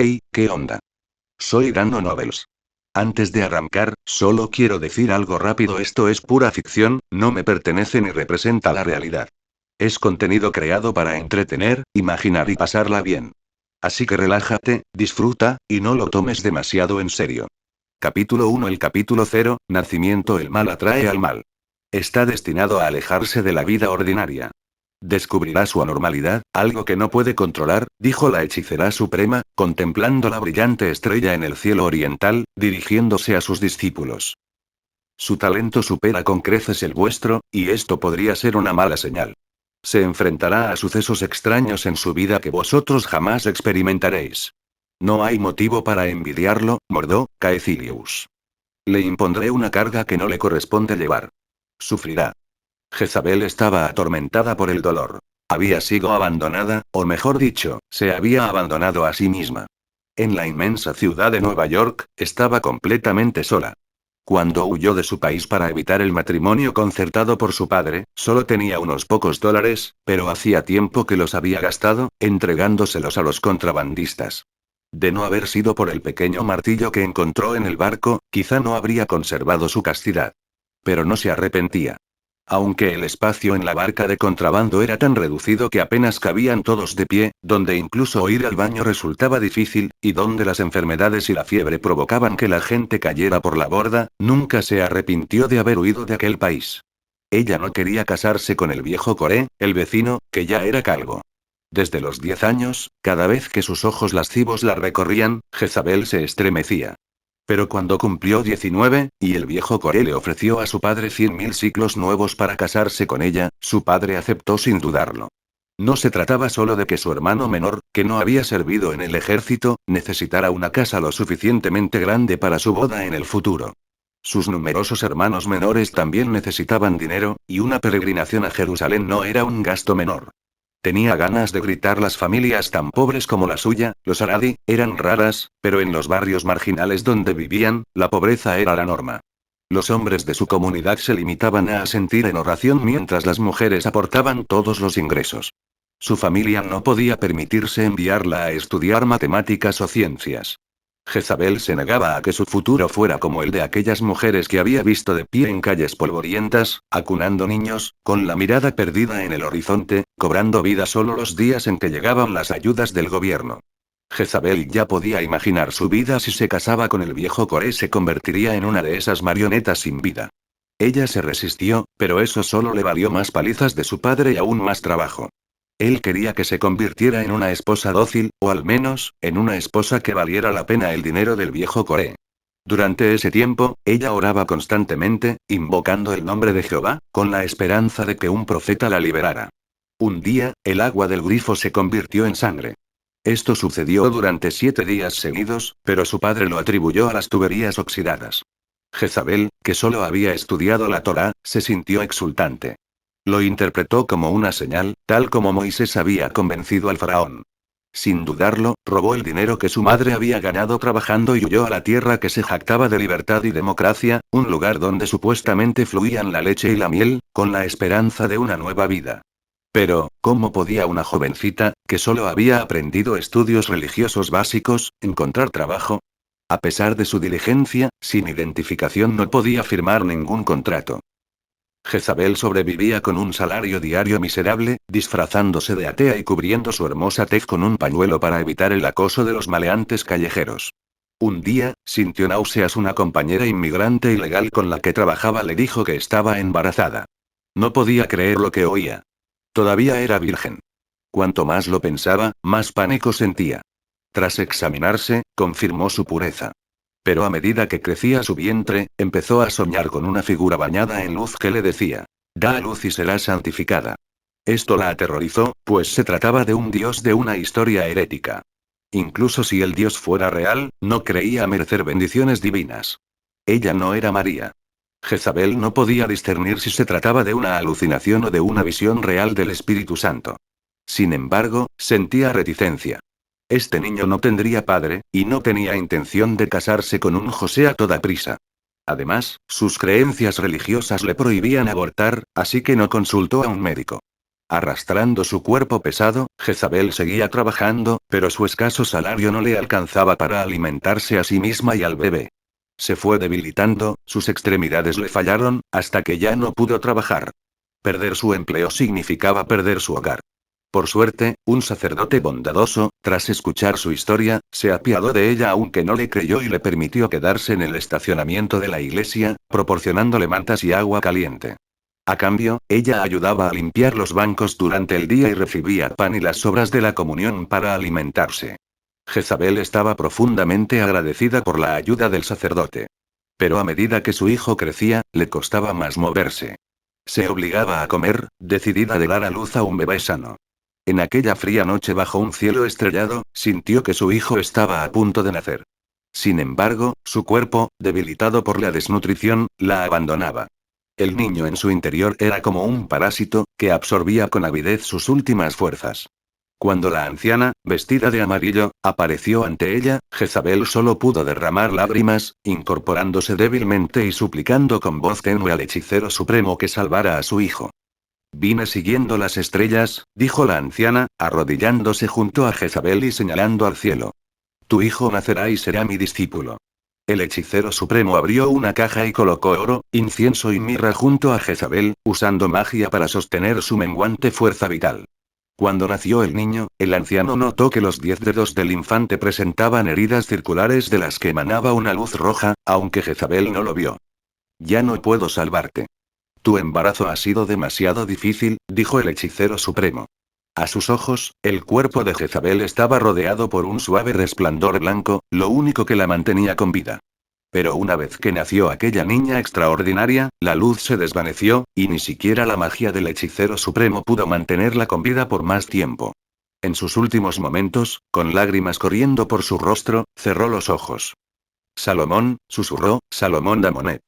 Hey, ¿qué onda? Soy Dano Nobles. Antes de arrancar, solo quiero decir algo rápido: esto es pura ficción, no me pertenece ni representa la realidad. Es contenido creado para entretener, imaginar y pasarla bien. Así que relájate, disfruta, y no lo tomes demasiado en serio. Capítulo 1. El capítulo 0, Nacimiento. El mal atrae al mal. Está destinado a alejarse de la vida ordinaria. Descubrirá su anormalidad, algo que no puede controlar, dijo la hechicera suprema, contemplando la brillante estrella en el cielo oriental, dirigiéndose a sus discípulos. Su talento supera con creces el vuestro, y esto podría ser una mala señal. Se enfrentará a sucesos extraños en su vida que vosotros jamás experimentaréis. No hay motivo para envidiarlo, mordó Caecilius. Le impondré una carga que no le corresponde llevar. Sufrirá. Jezabel estaba atormentada por el dolor. Había sido abandonada, o mejor dicho, se había abandonado a sí misma. En la inmensa ciudad de Nueva York, estaba completamente sola. Cuando huyó de su país para evitar el matrimonio concertado por su padre, solo tenía unos pocos dólares, pero hacía tiempo que los había gastado, entregándoselos a los contrabandistas. De no haber sido por el pequeño martillo que encontró en el barco, quizá no habría conservado su castidad. Pero no se arrepentía. Aunque el espacio en la barca de contrabando era tan reducido que apenas cabían todos de pie, donde incluso ir al baño resultaba difícil, y donde las enfermedades y la fiebre provocaban que la gente cayera por la borda, nunca se arrepintió de haber huido de aquel país. Ella no quería casarse con el viejo Coré, el vecino, que ya era calvo. Desde los 10 años, cada vez que sus ojos lascivos la recorrían, Jezabel se estremecía. Pero cuando cumplió 19, y el viejo Coré le ofreció a su padre 100.000 siclos nuevos para casarse con ella, su padre aceptó sin dudarlo. No se trataba solo de que su hermano menor, que no había servido en el ejército, necesitara una casa lo suficientemente grande para su boda en el futuro. Sus numerosos hermanos menores también necesitaban dinero, y una peregrinación a Jerusalén no era un gasto menor. Tenía ganas de gritar: las familias tan pobres como la suya, los Aradi, eran raras, pero en los barrios marginales donde vivían, la pobreza era la norma. Los hombres de su comunidad se limitaban a asentir en oración mientras las mujeres aportaban todos los ingresos. Su familia no podía permitirse enviarla a estudiar matemáticas o ciencias. Jezabel se negaba a que su futuro fuera como el de aquellas mujeres que había visto de pie en calles polvorientas, acunando niños, con la mirada perdida en el horizonte, cobrando vida solo los días en que llegaban las ayudas del gobierno. Jezabel ya podía imaginar su vida si se casaba con el viejo Coré: se convertiría en una de esas marionetas sin vida. Ella se resistió, pero eso solo le valió más palizas de su padre y aún más trabajo. Él quería que se convirtiera en una esposa dócil, o al menos, en una esposa que valiera la pena el dinero del viejo Coré. Durante ese tiempo, ella oraba constantemente, invocando el nombre de Jehová, con la esperanza de que un profeta la liberara. Un día, el agua del grifo se convirtió en sangre. Esto sucedió durante 7 días seguidos, pero su padre lo atribuyó a las tuberías oxidadas. Jezabel, que solo había estudiado la Torá, se sintió exultante. Lo interpretó como una señal, tal como Moisés había convencido al faraón. Sin dudarlo, robó el dinero que su madre había ganado trabajando y huyó a la tierra que se jactaba de libertad y democracia, un lugar donde supuestamente fluían la leche y la miel, con la esperanza de una nueva vida. Pero, ¿cómo podía una jovencita, que solo había aprendido estudios religiosos básicos, encontrar trabajo? A pesar de su diligencia, sin identificación no podía firmar ningún contrato. Jezabel sobrevivía con un salario diario miserable, disfrazándose de atea y cubriendo su hermosa tez con un pañuelo para evitar el acoso de los maleantes callejeros. Un día, sintió náuseas. Una compañera inmigrante ilegal con la que trabajaba le dijo que estaba embarazada. No podía creer lo que oía. Todavía era virgen. Cuanto más lo pensaba, más pánico sentía. Tras examinarse, confirmó su pureza. Pero a medida que crecía su vientre, empezó a soñar con una figura bañada en luz que le decía: da a luz y serás santificada. Esto la aterrorizó, pues se trataba de un dios de una historia herética. Incluso si el dios fuera real, no creía merecer bendiciones divinas. Ella no era María. Jezabel no podía discernir si se trataba de una alucinación o de una visión real del Espíritu Santo. Sin embargo, sentía reticencia. Este niño no tendría padre, y no tenía intención de casarse con un José a toda prisa. Además, sus creencias religiosas le prohibían abortar, así que no consultó a un médico. Arrastrando su cuerpo pesado, Jezabel seguía trabajando, pero su escaso salario no le alcanzaba para alimentarse a sí misma y al bebé. Se fue debilitando, sus extremidades le fallaron, hasta que ya no pudo trabajar. Perder su empleo significaba perder su hogar. Por suerte, un sacerdote bondadoso, tras escuchar su historia, se apiadó de ella aunque no le creyó y le permitió quedarse en el estacionamiento de la iglesia, proporcionándole mantas y agua caliente. A cambio, ella ayudaba a limpiar los bancos durante el día y recibía pan y las sobras de la comunión para alimentarse. Jezabel estaba profundamente agradecida por la ayuda del sacerdote. Pero a medida que su hijo crecía, le costaba más moverse. Se obligaba a comer, decidida de dar a luz a un bebé sano. En aquella fría noche bajo un cielo estrellado, sintió que su hijo estaba a punto de nacer. Sin embargo, su cuerpo, debilitado por la desnutrición, la abandonaba. El niño en su interior era como un parásito, que absorbía con avidez sus últimas fuerzas. Cuando la anciana, vestida de amarillo, apareció ante ella, Jezabel solo pudo derramar lágrimas, incorporándose débilmente y suplicando con voz tenue al hechicero supremo que salvara a su hijo. Vine siguiendo las estrellas, dijo la anciana, arrodillándose junto a Jezabel y señalando al cielo. Tu hijo nacerá y será mi discípulo. El hechicero supremo abrió una caja y colocó oro, incienso y mirra junto a Jezabel, usando magia para sostener su menguante fuerza vital. Cuando nació el niño, el anciano notó que los 10 dedos del infante presentaban heridas circulares de las que emanaba una luz roja, aunque Jezabel no lo vio. Ya no puedo salvarte. Tu embarazo ha sido demasiado difícil, dijo el hechicero supremo. A sus ojos, el cuerpo de Jezabel estaba rodeado por un suave resplandor blanco, lo único que la mantenía con vida. Pero una vez que nació aquella niña extraordinaria, la luz se desvaneció, y ni siquiera la magia del hechicero supremo pudo mantenerla con vida por más tiempo. En sus últimos momentos, con lágrimas corriendo por su rostro, cerró los ojos. Salomón, susurró, Salomón Damonet.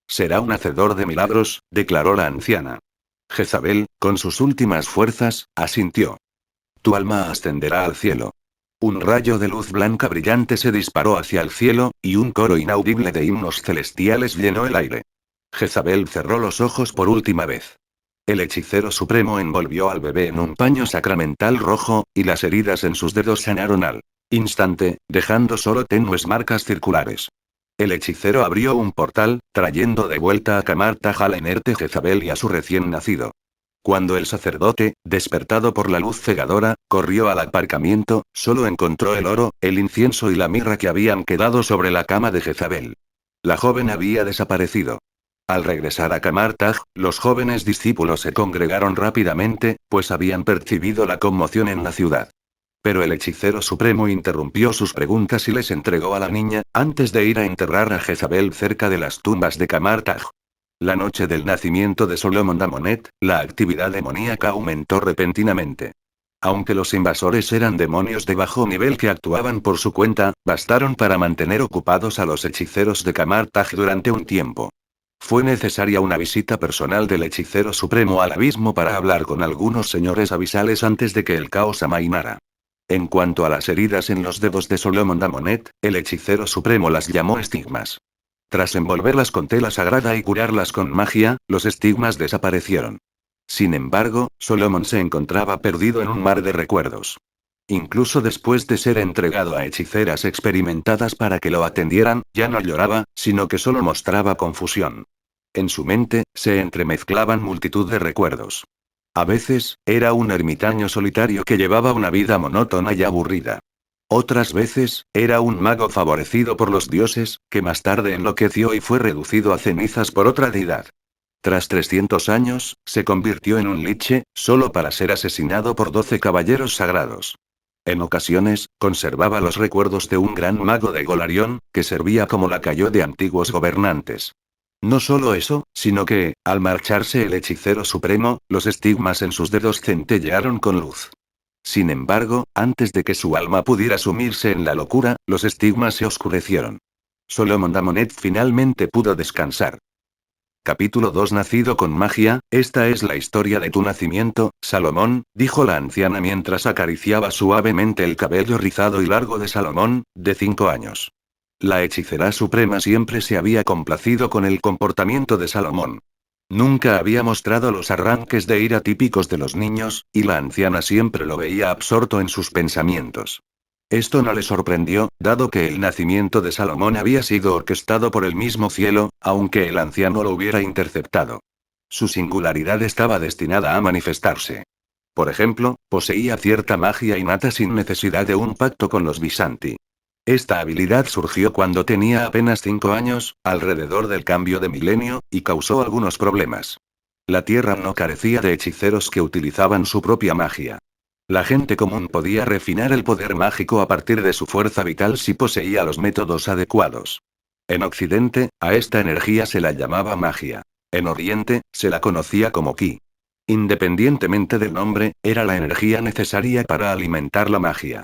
Será un hacedor de milagros, declaró la anciana. Jezabel, con sus últimas fuerzas, asintió. Tu alma ascenderá al cielo. Un rayo de luz blanca brillante se disparó hacia el cielo, y un coro inaudible de himnos celestiales llenó el aire. Jezabel cerró los ojos por última vez. El hechicero supremo envolvió al bebé en un paño sacramental rojo, y las heridas en sus dedos sanaron al instante, dejando solo tenues marcas circulares. El hechicero abrió un portal, trayendo de vuelta a Kamar-Taj a la inerte Jezabel y a su recién nacido. Cuando el sacerdote, despertado por la luz cegadora, corrió al aparcamiento, solo encontró el oro, el incienso y la mirra que habían quedado sobre la cama de Jezabel. La joven había desaparecido. Al regresar a Kamar-Taj, los jóvenes discípulos se congregaron rápidamente, pues habían percibido la conmoción en la ciudad. Pero el hechicero supremo interrumpió sus preguntas y les entregó a la niña, antes de ir a enterrar a Jezabel cerca de las tumbas de Kamar-Taj. La noche del nacimiento de Solomon Damonet, la actividad demoníaca aumentó repentinamente. Aunque los invasores eran demonios de bajo nivel que actuaban por su cuenta, bastaron para mantener ocupados a los hechiceros de Kamar-Taj durante un tiempo. Fue necesaria una visita personal del hechicero supremo al abismo para hablar con algunos señores abisales antes de que el caos amainara. En cuanto a las heridas en los dedos de Solomon Damonet, el hechicero supremo las llamó estigmas. Tras envolverlas con tela sagrada y curarlas con magia, los estigmas desaparecieron. Sin embargo, Solomon se encontraba perdido en un mar de recuerdos. Incluso después de ser entregado a hechiceras experimentadas para que lo atendieran, ya no lloraba, sino que solo mostraba confusión. En su mente, se entremezclaban multitud de recuerdos. A veces, era un ermitaño solitario que llevaba una vida monótona y aburrida. Otras veces, era un mago favorecido por los dioses, que más tarde enloqueció y fue reducido a cenizas por otra deidad. Tras 300 años, se convirtió en un liche, solo para ser asesinado por 12 caballeros sagrados. En ocasiones, conservaba los recuerdos de un gran mago de Golarión, que servía como lacayo de antiguos gobernantes. No solo eso, sino que, al marcharse el hechicero supremo, los estigmas en sus dedos centellearon con luz. Sin embargo, antes de que su alma pudiera sumirse en la locura, los estigmas se oscurecieron. Solomon Damonet finalmente pudo descansar. Capítulo 2. Nacido con magia, esta es la historia de tu nacimiento, Salomón, dijo la anciana mientras acariciaba suavemente el cabello rizado y largo de Salomón, de 5 años. La hechicera suprema siempre se había complacido con el comportamiento de Salomón. Nunca había mostrado los arranques de ira típicos de los niños, y la anciana siempre lo veía absorto en sus pensamientos. Esto no le sorprendió, dado que el nacimiento de Salomón había sido orquestado por el mismo cielo, aunque el anciano lo hubiera interceptado. Su singularidad estaba destinada a manifestarse. Por ejemplo, poseía cierta magia innata sin necesidad de un pacto con los Visanti. Esta habilidad surgió cuando tenía apenas 5 años, alrededor del cambio de milenio, y causó algunos problemas. La Tierra no carecía de hechiceros que utilizaban su propia magia. La gente común podía refinar el poder mágico a partir de su fuerza vital si poseía los métodos adecuados. En Occidente, a esta energía se la llamaba magia. En Oriente, se la conocía como ki. Independientemente del nombre, era la energía necesaria para alimentar la magia.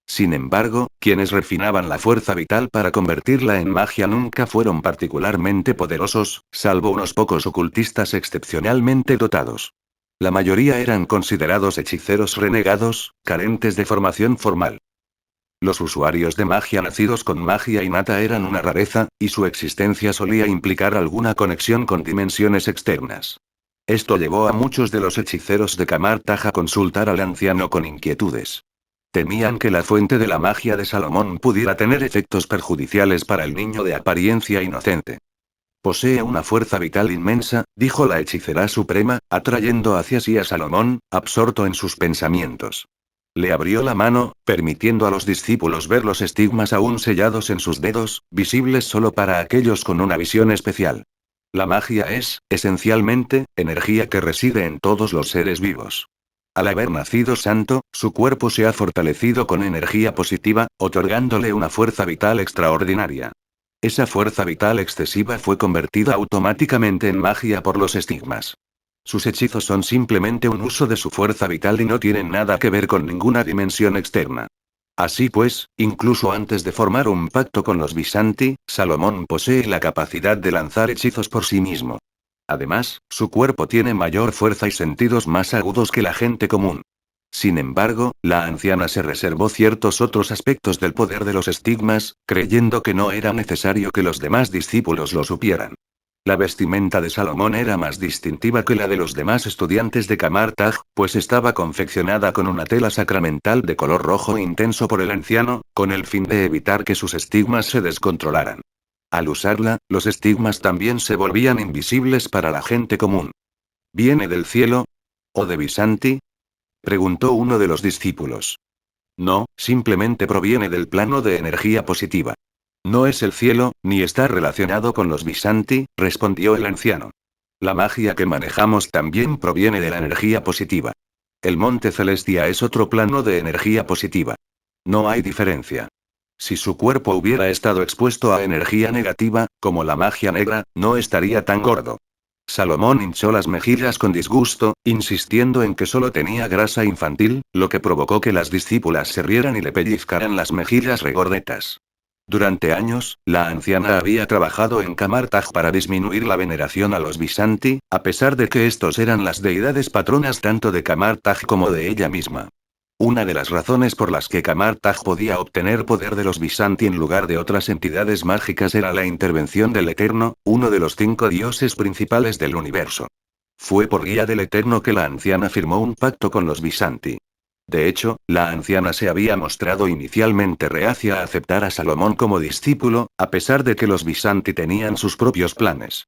Sin embargo, quienes refinaban la fuerza vital para convertirla en magia nunca fueron particularmente poderosos, salvo unos pocos ocultistas excepcionalmente dotados. La mayoría eran considerados hechiceros renegados, carentes de formación formal. Los usuarios de magia nacidos con magia innata eran una rareza, y su existencia solía implicar alguna conexión con dimensiones externas. Esto llevó a muchos de los hechiceros de Kamar-Taj a consultar al anciano con inquietudes. Temían que la fuente de la magia de Salomón pudiera tener efectos perjudiciales para el niño de apariencia inocente. Posee una fuerza vital inmensa, dijo la hechicera suprema, atrayendo hacia sí a Salomón, absorto en sus pensamientos. Le abrió la mano, permitiendo a los discípulos ver los estigmas aún sellados en sus dedos, visibles solo para aquellos con una visión especial. La magia es, esencialmente, energía que reside en todos los seres vivos. Al haber nacido santo, su cuerpo se ha fortalecido con energía positiva, otorgándole una fuerza vital extraordinaria. Esa fuerza vital excesiva fue convertida automáticamente en magia por los estigmas. Sus hechizos son simplemente un uso de su fuerza vital y no tienen nada que ver con ninguna dimensión externa. Así pues, incluso antes de formar un pacto con los Visanti, Salomón posee la capacidad de lanzar hechizos por sí mismo. Además, su cuerpo tiene mayor fuerza y sentidos más agudos que la gente común. Sin embargo, la anciana se reservó ciertos otros aspectos del poder de los estigmas, creyendo que no era necesario que los demás discípulos lo supieran. La vestimenta de Salomón era más distintiva que la de los demás estudiantes de Kamar-Taj, pues estaba confeccionada con una tela sacramental de color rojo intenso por el anciano, con el fin de evitar que sus estigmas se descontrolaran. Al usarla, los estigmas también se volvían invisibles para la gente común. ¿Viene del cielo? ¿O de Visanti?, preguntó uno de los discípulos. No, simplemente proviene del plano de energía positiva. No es el cielo, ni está relacionado con los Visanti, respondió el anciano. La magia que manejamos también proviene de la energía positiva. El monte Celestia es otro plano de energía positiva. No hay diferencia. Si su cuerpo hubiera estado expuesto a energía negativa, como la magia negra, no estaría tan gordo. Salomón hinchó las mejillas con disgusto, insistiendo en que solo tenía grasa infantil, lo que provocó que las discípulas se rieran y le pellizcaran las mejillas regordetas. Durante años, la anciana había trabajado en Kamar-Taj para disminuir la veneración a los Visanti, a pesar de que estos eran las deidades patronas tanto de Kamar-Taj como de ella misma. Una de las razones por las que Kamar-Taj podía obtener poder de los Visanti en lugar de otras entidades mágicas era la intervención del Eterno, uno de los 5 dioses principales del universo. Fue por guía del Eterno que la anciana firmó un pacto con los Visanti. De hecho, la anciana se había mostrado inicialmente reacia a aceptar a Salomón como discípulo, a pesar de que los Visanti tenían sus propios planes.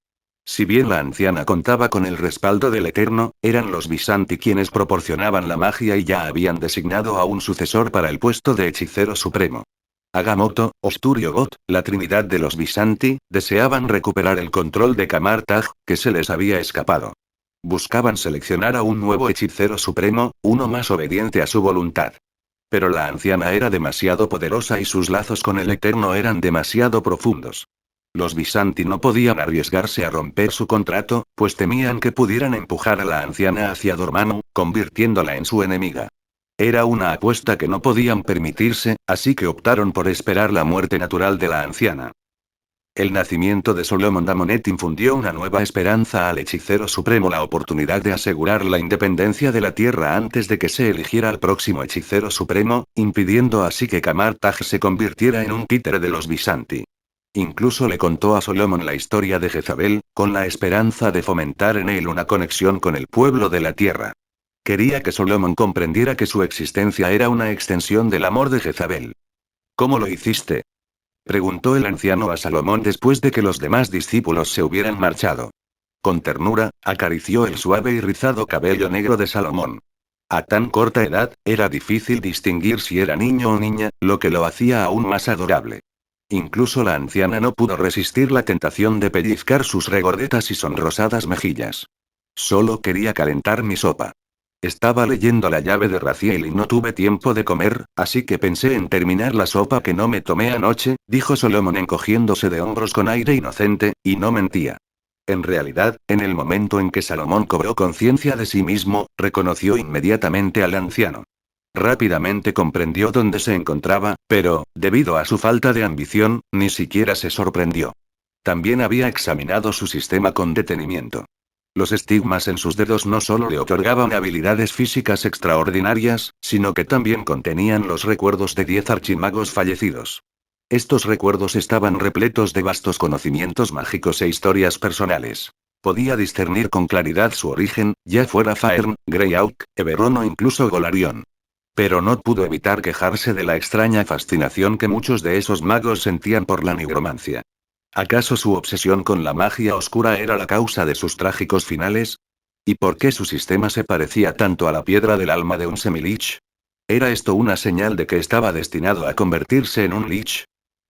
Si bien la anciana contaba con el respaldo del Eterno, eran los Visanti quienes proporcionaban la magia y ya habían designado a un sucesor para el puesto de hechicero supremo. Agamotto, Osturiogot, la trinidad de los Visanti, deseaban recuperar el control de Kamar-Taj, que se les había escapado. Buscaban seleccionar a un nuevo hechicero supremo, uno más obediente a su voluntad. Pero la anciana era demasiado poderosa y sus lazos con el Eterno eran demasiado profundos. Los Visanti no podían arriesgarse a romper su contrato, pues temían que pudieran empujar a la anciana hacia Dormammu, convirtiéndola en su enemiga. Era una apuesta que no podían permitirse, así que optaron por esperar la muerte natural de la anciana. El nacimiento de Solomon Damonet infundió una nueva esperanza al hechicero supremo, la oportunidad de asegurar la independencia de la tierra antes de que se eligiera al próximo hechicero supremo, impidiendo así que Kamar-Taj se convirtiera en un títere de los Visanti. Incluso le contó a Solomon la historia de Jezabel, con la esperanza de fomentar en él una conexión con el pueblo de la tierra. Quería que Solomon comprendiera que su existencia era una extensión del amor de Jezabel. ¿Cómo lo hiciste?, preguntó el anciano a Salomón después de que los demás discípulos se hubieran marchado. Con ternura, acarició el suave y rizado cabello negro de Salomón. A tan corta edad, era difícil distinguir si era niño o niña, lo que lo hacía aún más adorable. Incluso la anciana no pudo resistir la tentación de pellizcar sus regordetas y sonrosadas mejillas. Solo quería calentar mi sopa. Estaba leyendo La llave de Raziel y no tuve tiempo de comer, así que pensé en terminar la sopa que no me tomé anoche, dijo Solomon encogiéndose de hombros con aire inocente, y no mentía. En realidad, en el momento en que Salomón cobró conciencia de sí mismo, reconoció inmediatamente al anciano. Rápidamente comprendió dónde se encontraba, pero, debido a su falta de ambición, ni siquiera se sorprendió. También había examinado su sistema con detenimiento. Los estigmas en sus dedos no solo le otorgaban habilidades físicas extraordinarias, sino que también contenían los recuerdos de 10 archimagos fallecidos. Estos recuerdos estaban repletos de vastos conocimientos mágicos e historias personales. Podía discernir con claridad su origen, ya fuera Faern, Greyhawk, Eberron o incluso Golarion. Pero no pudo evitar quejarse de la extraña fascinación que muchos de esos magos sentían por la nigromancia. ¿Acaso su obsesión con la magia oscura era la causa de sus trágicos finales? ¿Y por qué su sistema se parecía tanto a la piedra del alma de un semilich? ¿Era esto una señal de que estaba destinado a convertirse en un lich?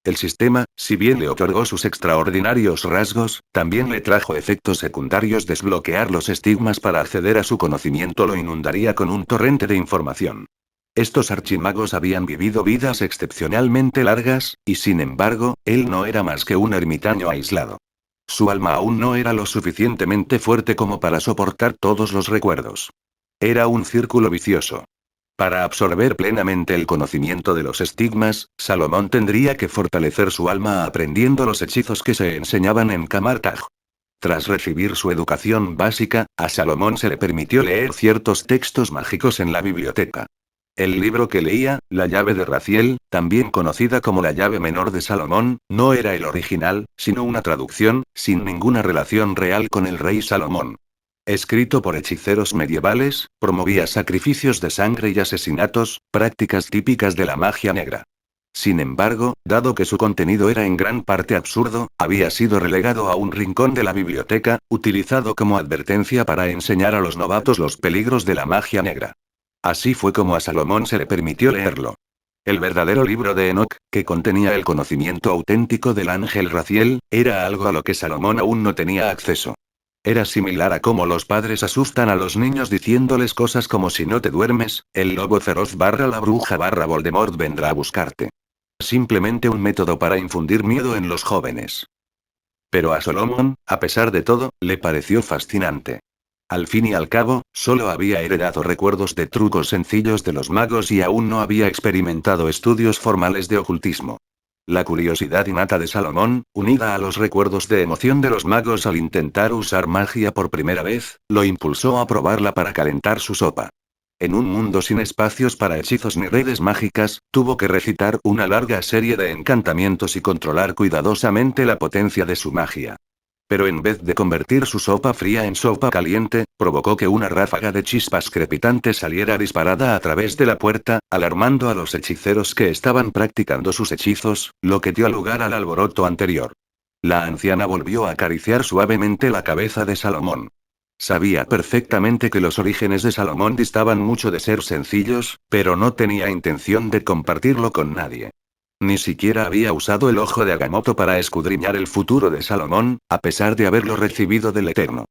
El sistema, si bien le otorgó sus extraordinarios rasgos, también le trajo efectos secundarios. Desbloquear los estigmas para acceder a su conocimiento lo inundaría con un torrente de información. Estos archimagos habían vivido vidas excepcionalmente largas, y sin embargo, él no era más que un ermitaño aislado. Su alma aún no era lo suficientemente fuerte como para soportar todos los recuerdos. Era un círculo vicioso. Para absorber plenamente el conocimiento de los estigmas, Salomón tendría que fortalecer su alma aprendiendo los hechizos que se enseñaban en Kamartaj. Tras recibir su educación básica, a Salomón se le permitió leer ciertos textos mágicos en la biblioteca. El libro que leía, La llave de Raziel, también conocida como la llave menor de Salomón, no era el original, sino una traducción, sin ninguna relación real con el rey Salomón. Escrito por hechiceros medievales, promovía sacrificios de sangre y asesinatos, prácticas típicas de la magia negra. Sin embargo, dado que su contenido era en gran parte absurdo, había sido relegado a un rincón de la biblioteca, utilizado como advertencia para enseñar a los novatos los peligros de la magia negra. Así fue como a Salomón se le permitió leerlo. El verdadero libro de Enoch, que contenía el conocimiento auténtico del ángel Raziel, era algo a lo que Salomón aún no tenía acceso. Era similar a cómo los padres asustan a los niños diciéndoles cosas como: si no te duermes, el lobo feroz barra la bruja barra Voldemort vendrá a buscarte. Simplemente un método para infundir miedo en los jóvenes. Pero a Solomon, a pesar de todo, le pareció fascinante. Al fin y al cabo, solo había heredado recuerdos de trucos sencillos de los magos y aún no había experimentado estudios formales de ocultismo. La curiosidad innata de Salomón, unida a los recuerdos de emoción de los magos al intentar usar magia por primera vez, lo impulsó a probarla para calentar su sopa. En un mundo sin espacios para hechizos ni redes mágicas, tuvo que recitar una larga serie de encantamientos y controlar cuidadosamente la potencia de su magia. Pero en vez de convertir su sopa fría en sopa caliente, provocó que una ráfaga de chispas crepitantes saliera disparada a través de la puerta, alarmando a los hechiceros que estaban practicando sus hechizos, lo que dio lugar al alboroto anterior. La anciana volvió a acariciar suavemente la cabeza de Salomón. Sabía perfectamente que los orígenes de Salomón distaban mucho de ser sencillos, pero no tenía intención de compartirlo con nadie. Ni siquiera había usado el ojo de Agamotto para escudriñar el futuro de Salomón, a pesar de haberlo recibido del Eterno.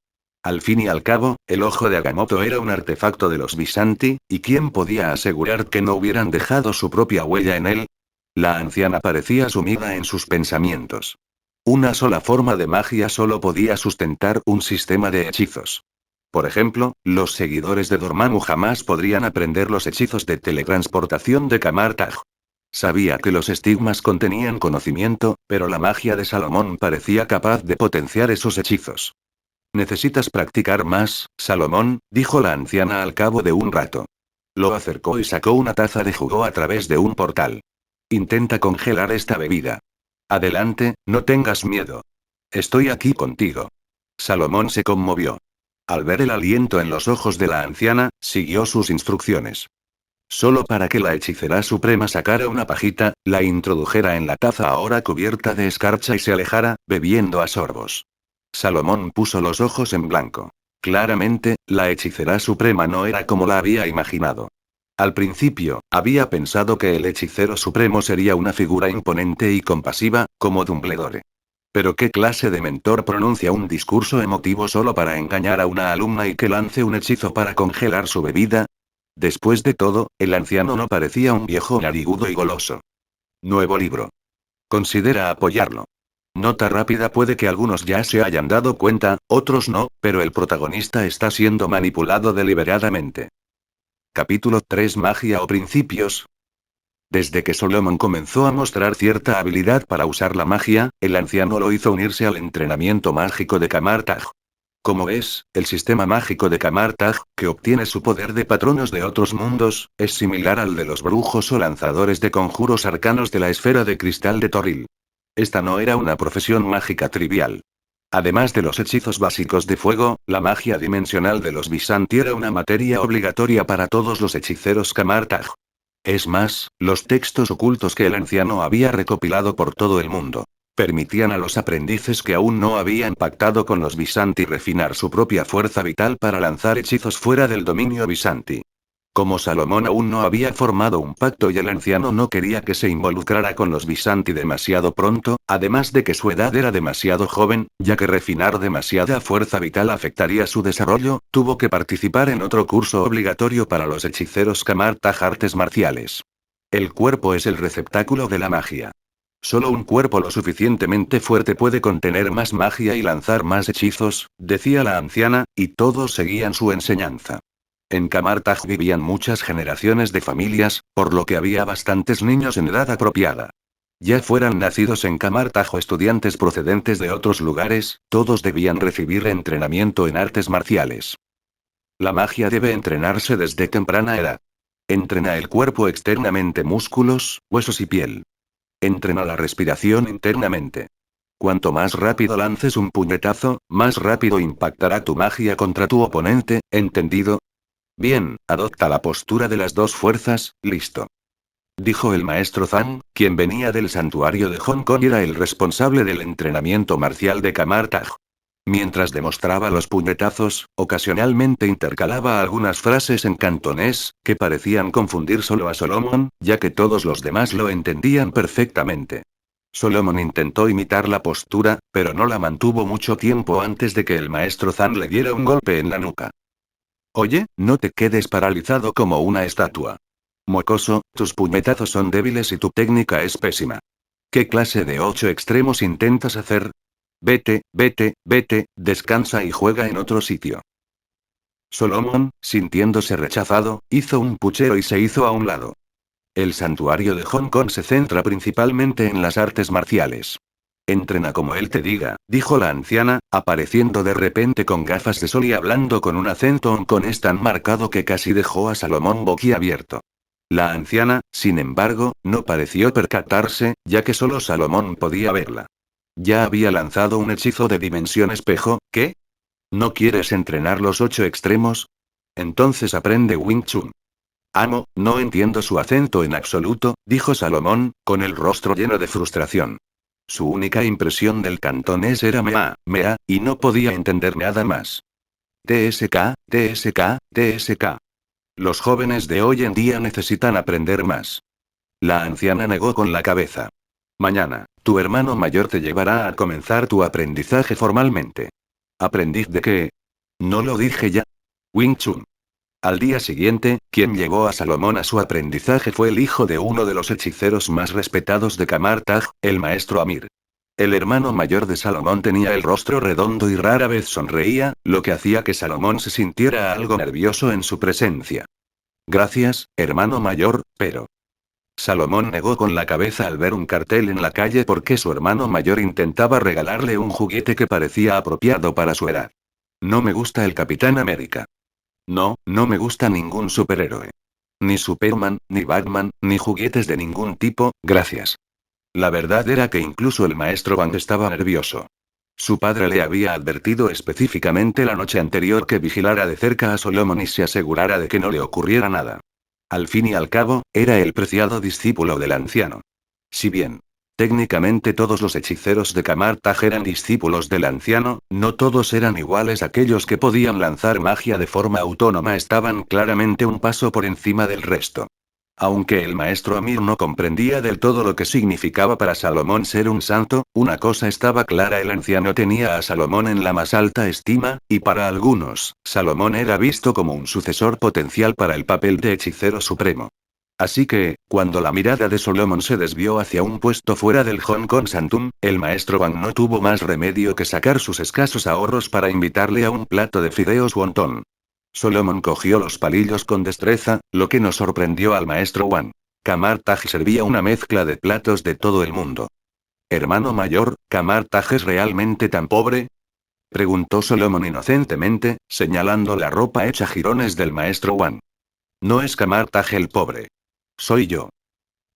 Al fin y al cabo, el ojo de Agamotto era un artefacto de los Visanti, ¿y quién podía asegurar que no hubieran dejado su propia huella en él? La anciana parecía sumida en sus pensamientos. Una sola forma de magia solo podía sustentar un sistema de hechizos. Por ejemplo, los seguidores de Dormammu jamás podrían aprender los hechizos de teletransportación de Kamartaj. Sabía que los estigmas contenían conocimiento, pero la magia de Salomón parecía capaz de potenciar esos hechizos. «Necesitas practicar más, Salomón», dijo la anciana al cabo de un rato. Lo acercó y sacó una taza de jugo a través de un portal. «Intenta congelar esta bebida». Adelante, no tengas miedo. Estoy aquí contigo. Salomón se conmovió. Al ver el aliento en los ojos de la anciana, siguió sus instrucciones. Solo para que la hechicera suprema sacara una pajita, la introdujera en la taza ahora cubierta de escarcha y se alejara, bebiendo a sorbos. Salomón puso los ojos en blanco. Claramente, la hechicera suprema no era como la había imaginado. Al principio, había pensado que el hechicero supremo sería una figura imponente y compasiva, como Dumbledore. Pero ¿qué clase de mentor pronuncia un discurso emotivo solo para engañar a una alumna y que lance un hechizo para congelar su bebida? Después de todo, el anciano no parecía un viejo narigudo y goloso. Nuevo libro. Considera apoyarlo. Nota rápida: puede que algunos ya se hayan dado cuenta, otros no, pero el protagonista está siendo manipulado deliberadamente. Capítulo 3: Magia o principios. Desde que Solomon comenzó a mostrar cierta habilidad para usar la magia, el anciano lo hizo unirse al entrenamiento mágico de Camartag. Como ves, el sistema mágico de Camartag, que obtiene su poder de patronos de otros mundos, es similar al de los brujos o lanzadores de conjuros arcanos de la esfera de cristal de Toril. Esta no era una profesión mágica trivial. Además de los hechizos básicos de fuego, la magia dimensional de los Visanti era una materia obligatoria para todos los hechiceros Camartag. Es más, los textos ocultos que el anciano había recopilado por todo el mundo permitían a los aprendices que aún no habían pactado con los Visanti refinar su propia fuerza vital para lanzar hechizos fuera del dominio Visanti. Como Salomón aún no había formado un pacto y el anciano no quería que se involucrara con los Visanti demasiado pronto, además de que su edad era demasiado joven, ya que refinar demasiada fuerza vital afectaría su desarrollo, tuvo que participar en otro curso obligatorio para los hechiceros Camartag artes marciales. El cuerpo es el receptáculo de la magia. Solo un cuerpo lo suficientemente fuerte puede contener más magia y lanzar más hechizos, decía la anciana, y todos seguían su enseñanza. En Camartag vivían muchas generaciones de familias, por lo que había bastantes niños en edad apropiada. Ya fueran nacidos en Camartag o estudiantes procedentes de otros lugares, todos debían recibir entrenamiento en artes marciales. La magia debe entrenarse desde temprana edad. Entrena el cuerpo externamente: músculos, huesos y piel. Entrena la respiración internamente. Cuanto más rápido lances un puñetazo, más rápido impactará tu magia contra tu oponente, ¿entendido? Bien, adopta la postura de las dos fuerzas, listo. Dijo el maestro Zhang, quien venía del santuario de Hong Kong y era el responsable del entrenamiento marcial de Camartag. Mientras demostraba los puñetazos, ocasionalmente intercalaba algunas frases en cantonés, que parecían confundir solo a Solomon, ya que todos los demás lo entendían perfectamente. Solomon intentó imitar la postura, pero no la mantuvo mucho tiempo antes de que el maestro Zhang le diera un golpe en la nuca. Oye, no te quedes paralizado como una estatua. Mocoso, tus puñetazos son débiles y tu técnica es pésima. ¿Qué clase de 8 extremos intentas hacer? Vete, vete, vete, descansa y juega en otro sitio. Solomon, sintiéndose rechazado, hizo un puchero y se hizo a un lado. El santuario de Hong Kong se centra principalmente en las artes marciales. Entrena como él te diga, dijo la anciana, apareciendo de repente con gafas de sol y hablando con un acento hongkonés tan marcado que casi dejó a Salomón boquiabierto. La anciana, sin embargo, no pareció percatarse, ya que solo Salomón podía verla. Ya había lanzado un hechizo de dimensión espejo. ¿Qué? ¿No quieres entrenar los 8 extremos? Entonces aprende Wing Chun. Amo, no entiendo su acento en absoluto, dijo Salomón, con el rostro lleno de frustración. Su única impresión del cantonés era mea, mea, y no podía entender nada más. TSK, TSK, TSK. Los jóvenes de hoy en día necesitan aprender más. La anciana negó con la cabeza. Mañana, tu hermano mayor te llevará a comenzar tu aprendizaje formalmente. ¿Aprendiz de qué? ¿No lo dije ya? Wing Chun. Al día siguiente, quien llevó a Salomón a su aprendizaje fue el hijo de uno de los hechiceros más respetados de Camartag, el maestro Amir. El hermano mayor de Salomón tenía el rostro redondo y rara vez sonreía, lo que hacía que Salomón se sintiera algo nervioso en su presencia. Gracias, hermano mayor, pero... Salomón negó con la cabeza al ver un cartel en la calle porque su hermano mayor intentaba regalarle un juguete que parecía apropiado para su edad. No me gusta el Capitán América. No, no me gusta ningún superhéroe. Ni Superman, ni Batman, ni juguetes de ningún tipo, gracias. La verdad era que incluso el maestro Wang estaba nervioso. Su padre le había advertido específicamente la noche anterior que vigilara de cerca a Solomon y se asegurara de que no le ocurriera nada. Al fin y al cabo, era el preciado discípulo del anciano. Si bien, técnicamente todos los hechiceros de Kamartaj eran discípulos del anciano, no todos eran iguales. Aquellos que podían lanzar magia de forma autónoma estaban claramente un paso por encima del resto. Aunque el maestro Amir no comprendía del todo lo que significaba para Salomón ser un santo, una cosa estaba clara: el anciano tenía a Salomón en la más alta estima, y para algunos, Salomón era visto como un sucesor potencial para el papel de hechicero supremo. Así que, cuando la mirada de Solomon se desvió hacia un puesto fuera del Hong Kong Santum, el maestro Wang no tuvo más remedio que sacar sus escasos ahorros para invitarle a un plato de fideos wonton. Solomon cogió los palillos con destreza, lo que no sorprendió al maestro Wang. Kamartaj servía una mezcla de platos de todo el mundo. Hermano mayor, ¿Kamartaj es realmente tan pobre?, preguntó Solomon inocentemente, señalando la ropa hecha jirones del maestro Wang. No es Kamartaj el pobre. Soy yo.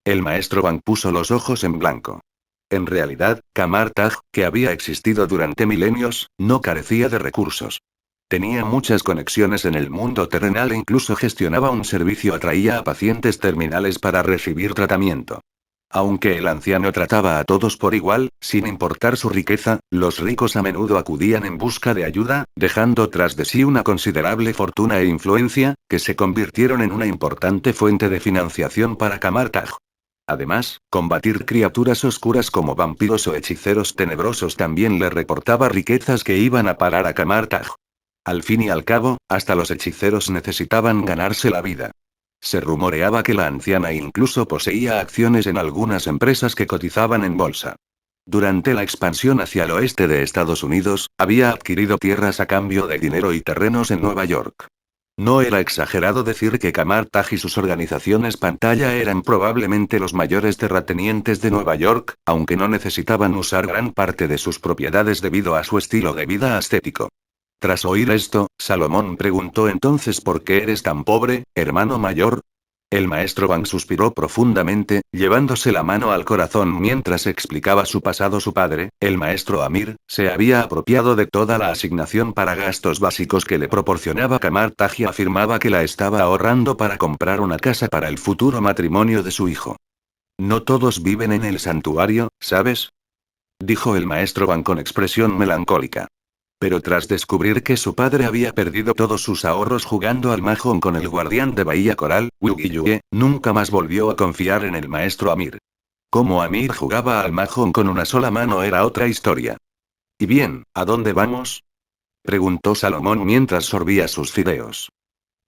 El maestro Wang puso los ojos en blanco. En realidad, Kamartaj, que había existido durante milenios, no carecía de recursos. Tenía muchas conexiones en el mundo terrenal e incluso gestionaba un servicio, atraía a pacientes terminales para recibir tratamiento. Aunque el anciano trataba a todos por igual, sin importar su riqueza, los ricos a menudo acudían en busca de ayuda, dejando tras de sí una considerable fortuna e influencia, que se convirtieron en una importante fuente de financiación para Kamartaj. Además, combatir criaturas oscuras como vampiros o hechiceros tenebrosos también le reportaba riquezas que iban a parar a Kamartaj. Al fin y al cabo, hasta los hechiceros necesitaban ganarse la vida. Se rumoreaba que la anciana incluso poseía acciones en algunas empresas que cotizaban en bolsa. Durante la expansión hacia el oeste de Estados Unidos, había adquirido tierras a cambio de dinero y terrenos en Nueva York. No era exagerado decir que Kamartaj y sus organizaciones pantalla eran probablemente los mayores terratenientes de Nueva York, aunque no necesitaban usar gran parte de sus propiedades debido a su estilo de vida ascético. Tras oír esto, Salomón preguntó: entonces, ¿por qué eres tan pobre, hermano mayor? El maestro Wang suspiró profundamente, llevándose la mano al corazón mientras explicaba su pasado. Su padre, el maestro Amir, se había apropiado de toda la asignación para gastos básicos que le proporcionaba Kamartaj y afirmaba que la estaba ahorrando para comprar una casa para el futuro matrimonio de su hijo. No todos viven en el santuario, ¿sabes?, dijo el maestro Wang con expresión melancólica. Pero tras descubrir que su padre había perdido todos sus ahorros jugando al mahjong con el guardián de Bahía Coral, Wu Guiyue, nunca más volvió a confiar en el maestro Amir. Cómo Amir jugaba al mahjong con una sola mano era otra historia. ¿Y bien, a dónde vamos?, preguntó Salomón mientras sorbía sus fideos.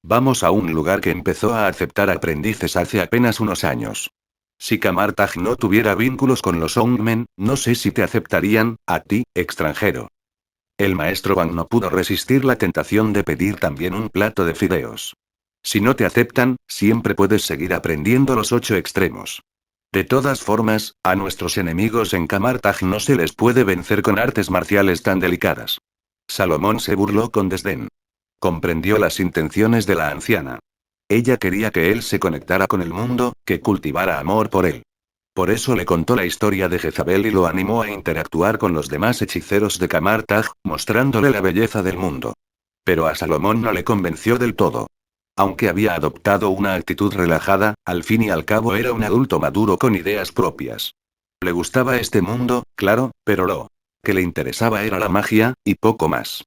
Vamos a un lugar que empezó a aceptar aprendices hace apenas unos años. Si Kamartaj no tuviera vínculos con los Hongmen, no sé si te aceptarían, a ti, extranjero. El maestro Wang no pudo resistir la tentación de pedir también un plato de fideos. Si no te aceptan, siempre puedes seguir aprendiendo los 8 extremos. De todas formas, a nuestros enemigos en Kamartaj no se les puede vencer con artes marciales tan delicadas. Salomón se burló con desdén. Comprendió las intenciones de la anciana. Ella quería que él se conectara con el mundo, que cultivara amor por él. Por eso le contó la historia de Jezabel y lo animó a interactuar con los demás hechiceros de Kamartaj, mostrándole la belleza del mundo. Pero a Salomón no le convenció del todo. Aunque había adoptado una actitud relajada, al fin y al cabo era un adulto maduro con ideas propias. Le gustaba este mundo, claro, pero lo que le interesaba era la magia, y poco más.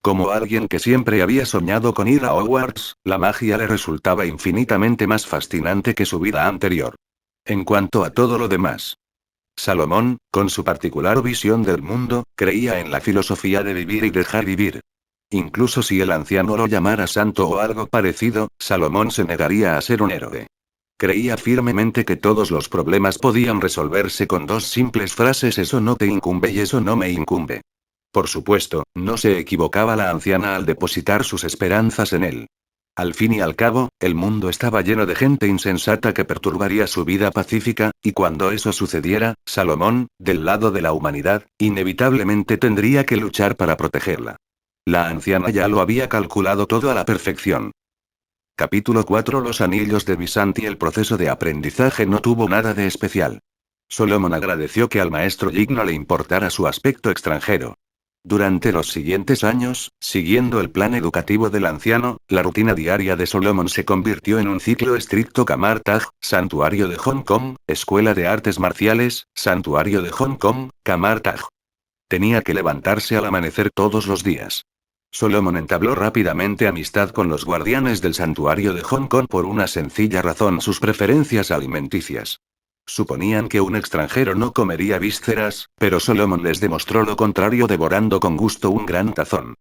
Como alguien que siempre había soñado con ir a Hogwarts, la magia le resultaba infinitamente más fascinante que su vida anterior. En cuanto a todo lo demás, Salomón, con su particular visión del mundo, creía en la filosofía de vivir y dejar vivir. Incluso si el anciano lo llamara santo o algo parecido, Salomón se negaría a ser un héroe. Creía firmemente que todos los problemas podían resolverse con 2 simples frases: eso no te incumbe y eso no me incumbe. Por supuesto, no se equivocaba la anciana al depositar sus esperanzas en él. Al fin y al cabo, el mundo estaba lleno de gente insensata que perturbaría su vida pacífica, y cuando eso sucediera, Salomón, del lado de la humanidad, inevitablemente tendría que luchar para protegerla. La anciana ya lo había calculado todo a la perfección. Capítulo 4: Los anillos de Visanti. El proceso de aprendizaje no tuvo nada de especial. Solomon agradeció que al maestro Jig no le importara su aspecto extranjero. Durante los siguientes años, siguiendo el plan educativo del anciano, la rutina diaria de Solomon se convirtió en un ciclo estricto: Kamar Taj, Santuario de Hong Kong, Escuela de Artes Marciales, Santuario de Hong Kong, Kamar Taj. Tenía que levantarse al amanecer todos los días. Solomon entabló rápidamente amistad con los guardianes del santuario de Hong Kong por una sencilla razón: sus preferencias alimenticias. Suponían que un extranjero no comería vísceras, pero Solomon les demostró lo contrario, devorando con gusto un gran tazón.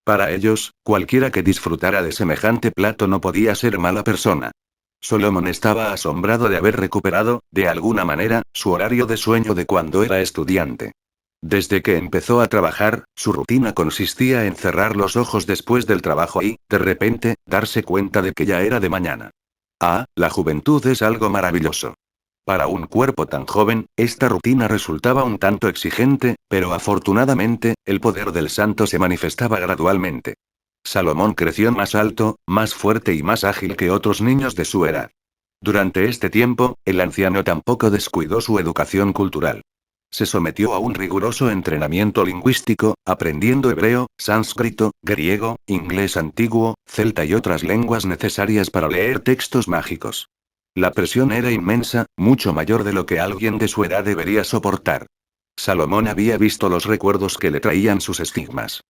Para ellos, cualquiera que disfrutara de semejante plato no podía ser mala persona. Solomon estaba asombrado de haber recuperado, de alguna manera, su horario de sueño de cuando era estudiante. Desde que empezó a trabajar, su rutina consistía en cerrar los ojos después del trabajo y, de repente, darse cuenta de que ya era de mañana. Ah, la juventud es algo maravilloso. Para un cuerpo tan joven, esta rutina resultaba un tanto exigente, pero afortunadamente, el poder del santo se manifestaba gradualmente. Salomón creció más alto, más fuerte y más ágil que otros niños de su edad. Durante este tiempo, el anciano tampoco descuidó su educación cultural. Se sometió a un riguroso entrenamiento lingüístico, aprendiendo hebreo, sánscrito, griego, inglés antiguo, celta y otras lenguas necesarias para leer textos mágicos. La presión era inmensa, mucho mayor de lo que alguien de su edad debería soportar. Salomón había visto los recuerdos que le traían sus estigmas.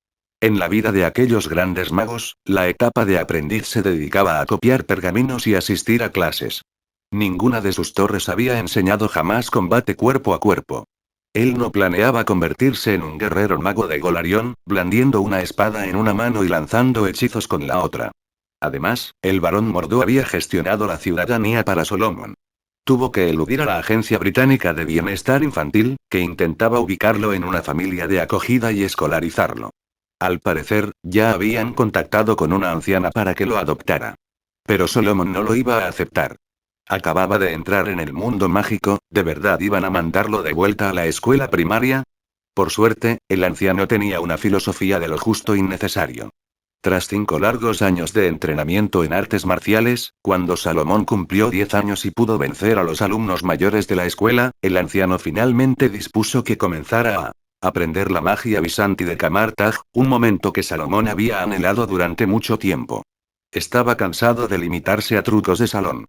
En la vida de aquellos grandes magos, la etapa de aprendiz se dedicaba a copiar pergaminos y asistir a clases. Ninguna de sus torres había enseñado jamás combate cuerpo a cuerpo. Él no planeaba convertirse en un guerrero mago de Golarión, blandiendo una espada en una mano y lanzando hechizos con la otra. Además, el barón Mordo había gestionado la ciudadanía para Solomon. Tuvo que eludir a la Agencia Británica de Bienestar Infantil, que intentaba ubicarlo en una familia de acogida y escolarizarlo. Al parecer, ya habían contactado con una anciana para que lo adoptara. Pero Solomon no lo iba a aceptar. Acababa de entrar en el mundo mágico, ¿de verdad iban a mandarlo de vuelta a la escuela primaria? Por suerte, el anciano tenía una filosofía de lo justo y necesario. Tras 5 largos años de entrenamiento en artes marciales, cuando Salomón cumplió 10 años y pudo vencer a los alumnos mayores de la escuela, el anciano finalmente dispuso que comenzara a aprender la magia Visanti de Kamar Taj, un momento que Salomón había anhelado durante mucho tiempo. Estaba cansado de limitarse a trucos de salón.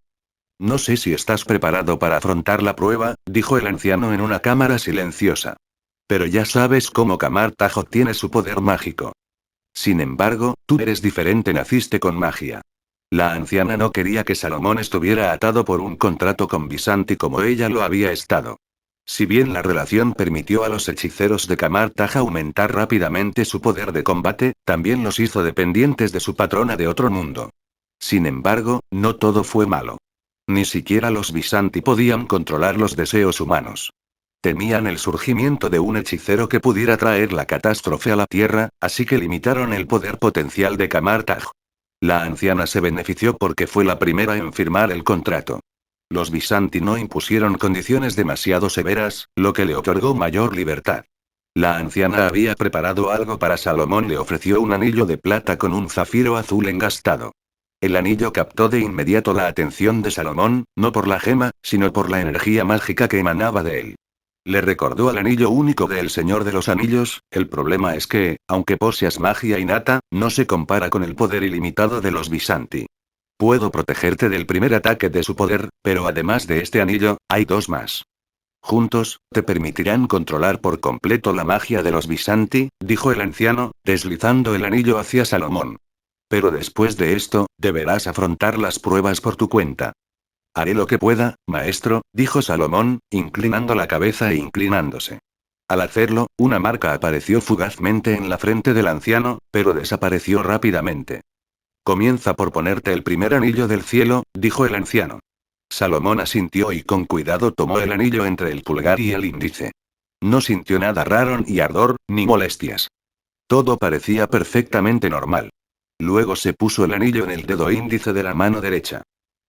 No sé si estás preparado para afrontar la prueba, dijo el anciano en una cámara silenciosa. Pero ya sabes cómo Kamar Taj obtiene su poder mágico. Sin embargo, tú eres diferente, naciste con magia. La anciana no quería que Salomón estuviera atado por un contrato con Visanti como ella lo había estado. Si bien la relación permitió a los hechiceros de Kamar Taj aumentar rápidamente su poder de combate, también los hizo dependientes de su patrona de otro mundo. Sin embargo, no todo fue malo. Ni siquiera los Visanti podían controlar los deseos humanos. Temían el surgimiento de un hechicero que pudiera traer la catástrofe a la Tierra, así que limitaron el poder potencial de Kamar Taj. La anciana se benefició porque fue la primera en firmar el contrato. Los Visanti no impusieron condiciones demasiado severas, lo que le otorgó mayor libertad. La anciana había preparado algo para Salomón, le ofreció un anillo de plata con un zafiro azul engastado. El anillo captó de inmediato la atención de Salomón, no por la gema, sino por la energía mágica que emanaba de él. Le recordó al anillo único del Señor de los Anillos: el problema es que, aunque poseas magia innata, no se compara con el poder ilimitado de los Visanti. Puedo protegerte del primer ataque de su poder, pero además de este anillo, hay 2 más. Juntos, te permitirán controlar por completo la magia de los Visanti, dijo el anciano, deslizando el anillo hacia Salomón. Pero después de esto, deberás afrontar las pruebas por tu cuenta. Haré lo que pueda, maestro, dijo Salomón, inclinando la cabeza e inclinándose. Al hacerlo, una marca apareció fugazmente en la frente del anciano, pero desapareció rápidamente. Comienza por ponerte el primer anillo del cielo, dijo el anciano. Salomón asintió y con cuidado tomó el anillo entre el pulgar y el índice. No sintió nada raro, ni ardor, ni molestias. Todo parecía perfectamente normal. Luego se puso el anillo en el dedo índice de la mano derecha.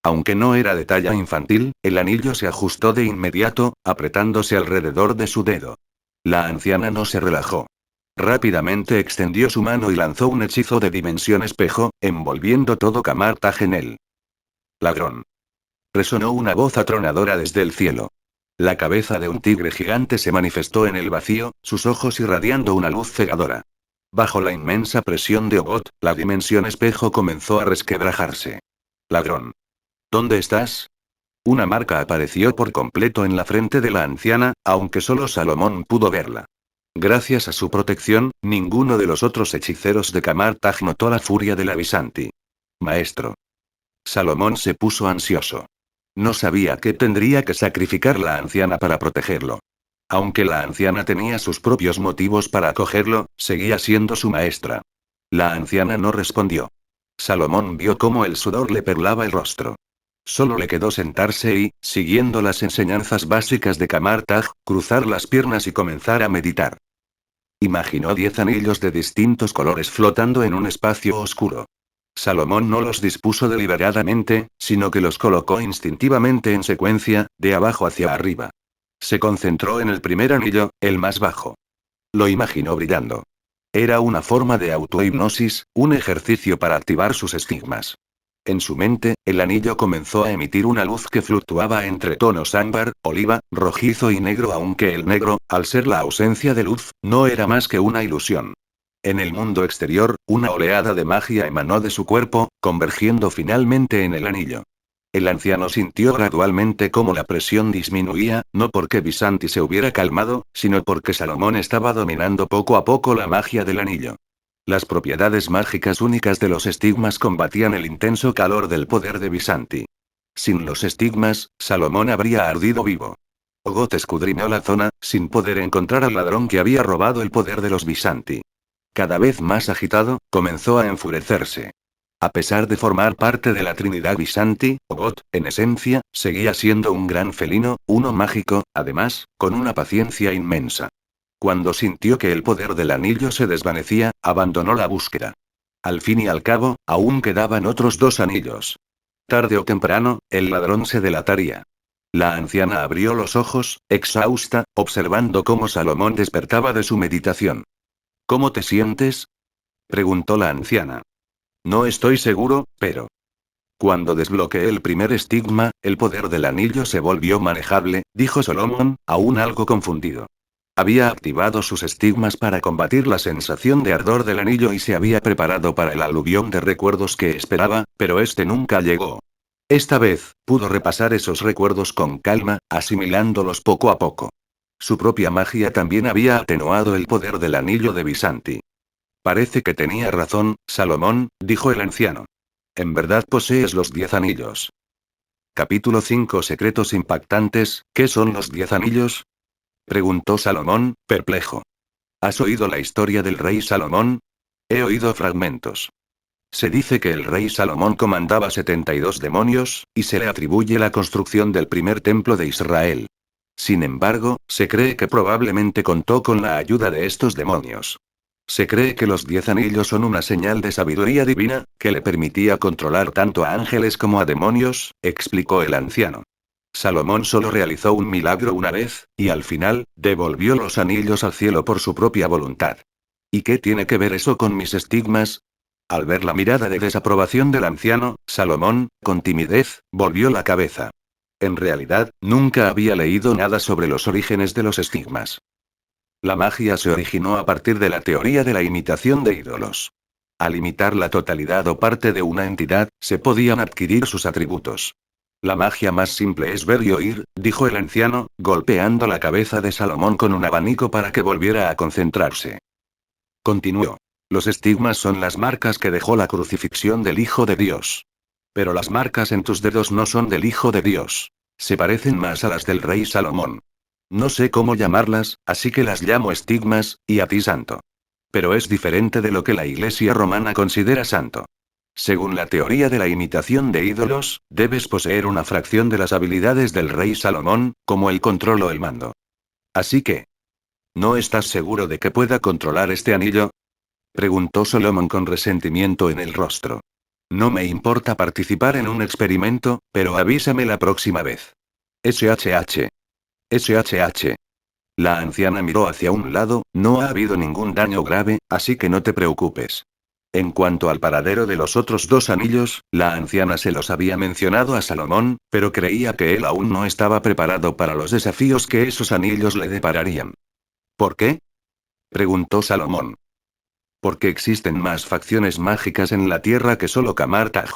Aunque no era de talla infantil, el anillo se ajustó de inmediato, apretándose alrededor de su dedo. La anciana no se relajó. Rápidamente extendió su mano y lanzó un hechizo de dimensión espejo, envolviendo todo Kamar Taj en él. Ladrón. Resonó una voz atronadora desde el cielo. La cabeza de un tigre gigante se manifestó en el vacío, sus ojos irradiando una luz cegadora. Bajo la inmensa presión de Ogot, la dimensión espejo comenzó a resquebrajarse. Ladrón. ¿Dónde estás? Una marca apareció por completo en la frente de la anciana, aunque solo Salomón pudo verla. Gracias a su protección, ninguno de los otros hechiceros de Kamartaj notó la furia de la Visanti. Maestro. Salomón se puso ansioso. No sabía que tendría que sacrificar la anciana para protegerlo. Aunque la anciana tenía sus propios motivos para acogerlo, seguía siendo su maestra. La anciana no respondió. Salomón vio cómo el sudor le perlaba el rostro. Solo le quedó sentarse y, siguiendo las enseñanzas básicas de Kamartaj, cruzar las piernas y comenzar a meditar. Imaginó 10 anillos de distintos colores flotando en un espacio oscuro. Salomón no los dispuso deliberadamente, sino que los colocó instintivamente en secuencia, de abajo hacia arriba. Se concentró en el primer anillo, el más bajo. Lo imaginó brillando. Era una forma de autohipnosis, un ejercicio para activar sus estigmas. En su mente, el anillo comenzó a emitir una luz que fluctuaba entre tonos ámbar, oliva, rojizo y negro, aunque el negro, al ser la ausencia de luz, no era más que una ilusión. En el mundo exterior, una oleada de magia emanó de su cuerpo, convergiendo finalmente en el anillo. El anciano sintió gradualmente cómo la presión disminuía, no porque Visanti se hubiera calmado, sino porque Salomón estaba dominando poco a poco la magia del anillo. Las propiedades mágicas únicas de los estigmas combatían el intenso calor del poder de Visanti. Sin los estigmas, Salomón habría ardido vivo. Ogot escudriñó la zona, sin poder encontrar al ladrón que había robado el poder de los Visanti. Cada vez más agitado, comenzó a enfurecerse. A pesar de formar parte de la Trinidad Visanti, Ogot, en esencia, seguía siendo un gran felino, uno mágico, además, con una paciencia inmensa. Cuando sintió que el poder del anillo se desvanecía, abandonó la búsqueda. Al fin y al cabo, aún quedaban otros 2 anillos. Tarde o temprano, el ladrón se delataría. La anciana abrió los ojos, exhausta, observando cómo Salomón despertaba de su meditación. ¿Cómo te sientes? Preguntó la anciana. No estoy seguro, pero... Cuando desbloqueé el primer estigma, el poder del anillo se volvió manejable, dijo Salomón, aún algo confundido. Había activado sus estigmas para combatir la sensación de ardor del anillo y se había preparado para el aluvión de recuerdos que esperaba, pero este nunca llegó. Esta vez, pudo repasar esos recuerdos con calma, asimilándolos poco a poco. Su propia magia también había atenuado el poder del anillo de Visanti. Parece que tenía razón, Salomón, dijo el anciano. En verdad posees los 10 anillos. Capítulo 5 Secretos impactantes, ¿qué son los 10 anillos? Preguntó Salomón, perplejo. ¿Has oído la historia del rey Salomón? He oído fragmentos. Se dice que el rey Salomón comandaba 72 demonios, y se le atribuye la construcción del primer templo de Israel. Sin embargo, se cree que probablemente contó con la ayuda de estos demonios. Se cree que los 10 anillos son una señal de sabiduría divina, que le permitía controlar tanto a ángeles como a demonios, explicó el anciano. Salomón solo realizó un milagro una vez, y al final, devolvió los anillos al cielo por su propia voluntad. ¿Y qué tiene que ver eso con mis estigmas? Al ver la mirada de desaprobación del anciano, Salomón, con timidez, volvió la cabeza. En realidad, nunca había leído nada sobre los orígenes de los estigmas. La magia se originó a partir de la teoría de la imitación de ídolos. Al imitar la totalidad o parte de una entidad, se podían adquirir sus atributos. La magia más simple es ver y oír, dijo el anciano, golpeando la cabeza de Salomón con un abanico para que volviera a concentrarse. Continuó. Los estigmas son las marcas que dejó la crucifixión del Hijo de Dios. Pero las marcas en tus dedos no son del Hijo de Dios. Se parecen más a las del rey Salomón. No sé cómo llamarlas, así que las llamo estigmas, y a ti santo. Pero es diferente de lo que la Iglesia romana considera santo. Según la teoría de la imitación de ídolos, debes poseer una fracción de las habilidades del rey Salomón, como el control o el mando. Así que... ¿No estás seguro de que pueda controlar este anillo? Preguntó Salomón con resentimiento en el rostro. No me importa participar en un experimento, pero avísame la próxima vez. SHH. SHH. La anciana miró hacia un lado, no ha habido ningún daño grave, así que no te preocupes. En cuanto al paradero de los otros dos anillos, la anciana se los había mencionado a Salomón, pero creía que él aún no estaba preparado para los desafíos que esos anillos le depararían. ¿Por qué? Preguntó Salomón. Porque existen más facciones mágicas en la tierra que solo Kamartaj.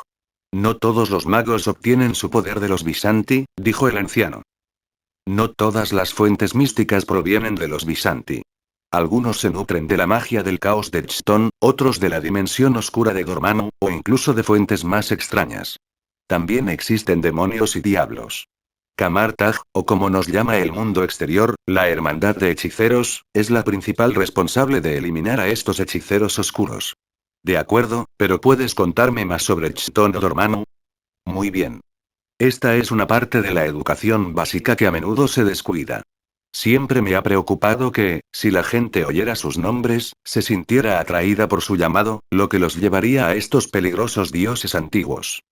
No todos los magos obtienen su poder de los Visanti, dijo el anciano. No todas las fuentes místicas provienen de los Visanti. Algunos se nutren de la magia del caos de Chthon, otros de la dimensión oscura de Dormammu, o incluso de fuentes más extrañas. También existen demonios y diablos. Kamartaj, o como nos llama el mundo exterior, la hermandad de hechiceros, es la principal responsable de eliminar a estos hechiceros oscuros. De acuerdo, pero ¿puedes contarme más sobre Chthon o Dormammu? Muy bien. Esta es una parte de la educación básica que a menudo se descuida. Siempre me ha preocupado que, si la gente oyera sus nombres, se sintiera atraída por su llamado, lo que los llevaría a estos peligrosos dioses antiguos.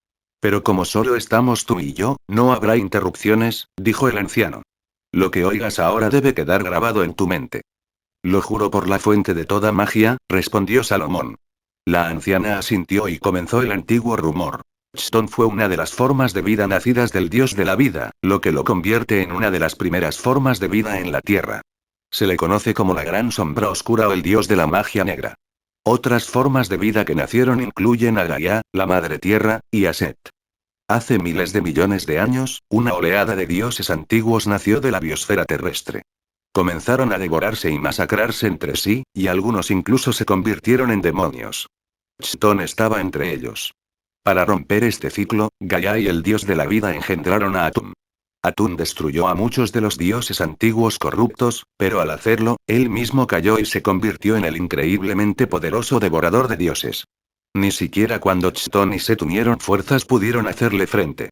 Pero como solo estamos tú y yo, no habrá interrupciones, dijo el anciano. Lo que oigas ahora debe quedar grabado en tu mente. Lo juro por la fuente de toda magia, respondió Salomón. La anciana asintió y comenzó el antiguo rumor. Chthon fue una de las formas de vida nacidas del dios de la vida, lo que lo convierte en una de las primeras formas de vida en la tierra. Se le conoce como la gran sombra oscura o el dios de la magia negra. Otras formas de vida que nacieron incluyen a Gaia, la madre tierra, y a Set. Hace miles de millones de años, una oleada de dioses antiguos nació de la biosfera terrestre. Comenzaron a devorarse y masacrarse entre sí, y algunos incluso se convirtieron en demonios. Chthon estaba entre ellos. Para romper este ciclo, Gaia y el dios de la vida engendraron a Atum. Atum destruyó a muchos de los dioses antiguos corruptos, pero al hacerlo, él mismo cayó y se convirtió en el increíblemente poderoso devorador de dioses. Ni siquiera cuando Chthon y Set unieron fuerzas pudieron hacerle frente.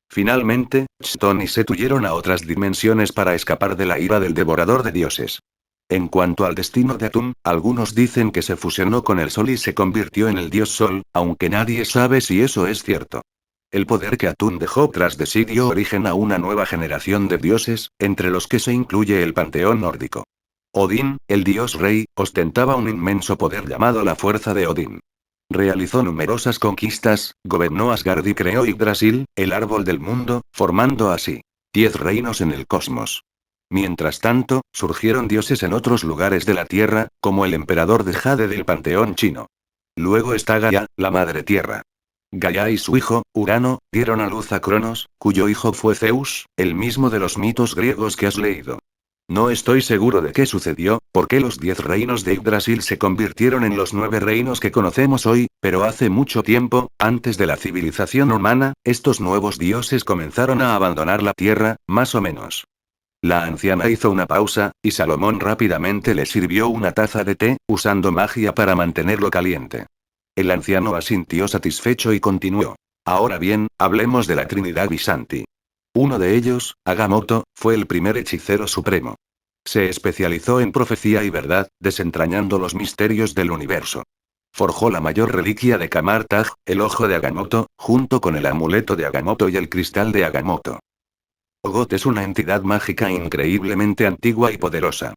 Finalmente, Chthon y Set huyeron a otras dimensiones para escapar de la ira del devorador de dioses. En cuanto al destino de Atum, algunos dicen que se fusionó con el Sol y se convirtió en el dios Sol, aunque nadie sabe si eso es cierto. El poder que Atum dejó tras de sí dio origen a una nueva generación de dioses, entre los que se incluye el panteón nórdico. Odín, el dios rey, ostentaba un inmenso poder llamado la fuerza de Odín. Realizó numerosas conquistas, gobernó Asgard y creó Yggdrasil, el árbol del mundo, formando así 10 reinos en el cosmos. Mientras tanto, surgieron dioses en otros lugares de la Tierra, como el emperador de Jade del panteón chino. Luego está Gaia, la madre tierra. Gaia y su hijo, Urano, dieron a luz a Cronos, cuyo hijo fue Zeus, el mismo de los mitos griegos que has leído. No estoy seguro de qué sucedió, porque los 10 reinos de Yggdrasil se convirtieron en los 9 reinos que conocemos hoy, pero hace mucho tiempo, antes de la civilización humana, estos nuevos dioses comenzaron a abandonar la Tierra, más o menos. La anciana hizo una pausa, y Salomón rápidamente le sirvió una taza de té, usando magia para mantenerlo caliente. El anciano asintió satisfecho y continuó. Ahora bien, hablemos de la Trinidad Visanti. Uno de ellos, Agamotto, fue el primer hechicero supremo. Se especializó en profecía y verdad, desentrañando los misterios del universo. Forjó la mayor reliquia de Kamartaj, el ojo de Agamotto, junto con el amuleto de Agamotto y el cristal de Agamotto. Ogot es una entidad mágica increíblemente antigua y poderosa.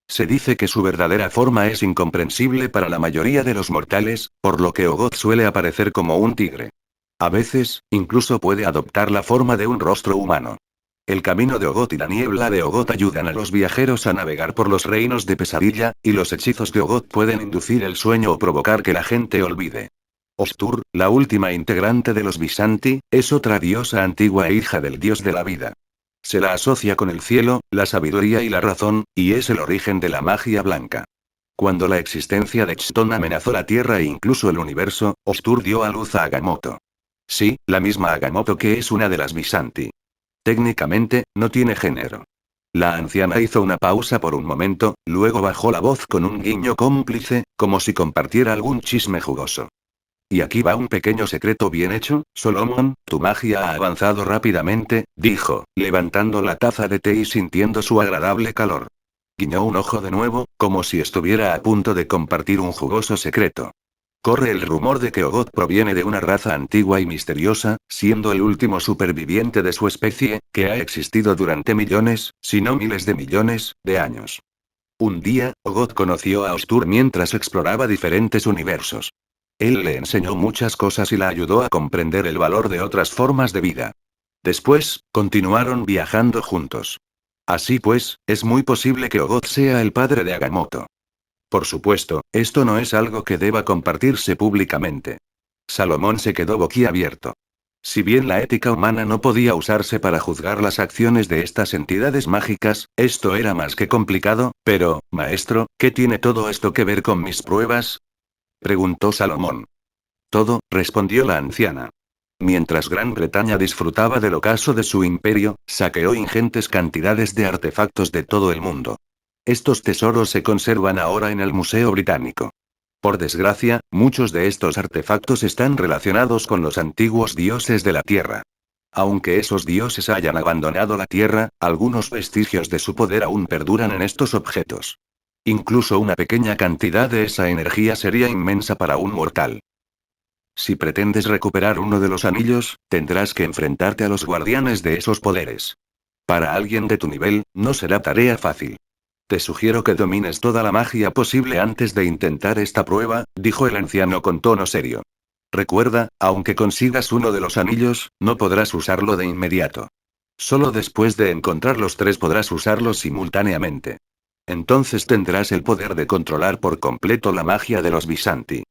Se dice que su verdadera forma es incomprensible para la mayoría de los mortales, por lo que Ogot suele aparecer como un tigre. A veces, incluso puede adoptar la forma de un rostro humano. El camino de Ogot y la niebla de Ogot ayudan a los viajeros a navegar por los reinos de pesadilla, y los hechizos de Ogot pueden inducir el sueño o provocar que la gente olvide. Ostur, la última integrante de los Visanti, es otra diosa antigua e hija del dios de la vida. Se la asocia con el cielo, la sabiduría y la razón, y es el origen de la magia blanca. Cuando la existencia de Chthon amenazó la Tierra e incluso el universo, Ostur dio a luz a Agamotto. Sí, la misma Agamotto que es una de las Visanti. Técnicamente, no tiene género. La anciana hizo una pausa por un momento, luego bajó la voz con un guiño cómplice, como si compartiera algún chisme jugoso. Y aquí va un pequeño secreto bien hecho, Solomon, tu magia ha avanzado rápidamente, dijo, levantando la taza de té y sintiendo su agradable calor. Guiñó un ojo de nuevo, como si estuviera a punto de compartir un jugoso secreto. Corre el rumor de que Ogot proviene de una raza antigua y misteriosa, siendo el último superviviente de su especie, que ha existido durante millones, si no miles de millones, de años. Un día, Ogot conoció a Ostur mientras exploraba diferentes universos. Él le enseñó muchas cosas y la ayudó a comprender el valor de otras formas de vida. Después, continuaron viajando juntos. Así pues, es muy posible que Ogoth sea el padre de Agamotto. Por supuesto, esto no es algo que deba compartirse públicamente. Salomón se quedó boquiabierto. Si bien la ética humana no podía usarse para juzgar las acciones de estas entidades mágicas, esto era más que complicado, pero, maestro, ¿qué tiene todo esto que ver con mis pruebas? Preguntó Salomón. Todo, respondió la anciana. Mientras Gran Bretaña disfrutaba del ocaso de su imperio, saqueó ingentes cantidades de artefactos de todo el mundo. Estos tesoros se conservan ahora en el Museo Británico. Por desgracia, muchos de estos artefactos están relacionados con los antiguos dioses de la Tierra. Aunque esos dioses hayan abandonado la Tierra, algunos vestigios de su poder aún perduran en estos objetos. Incluso una pequeña cantidad de esa energía sería inmensa para un mortal. Si pretendes recuperar uno de los anillos, tendrás que enfrentarte a los guardianes de esos poderes. Para alguien de tu nivel, no será tarea fácil. Te sugiero que domines toda la magia posible antes de intentar esta prueba, dijo el anciano con tono serio. Recuerda, aunque consigas uno de los anillos, no podrás usarlo de inmediato. Solo después de encontrar los tres podrás usarlos simultáneamente. Entonces tendrás el poder de controlar por completo la magia de los Visanti.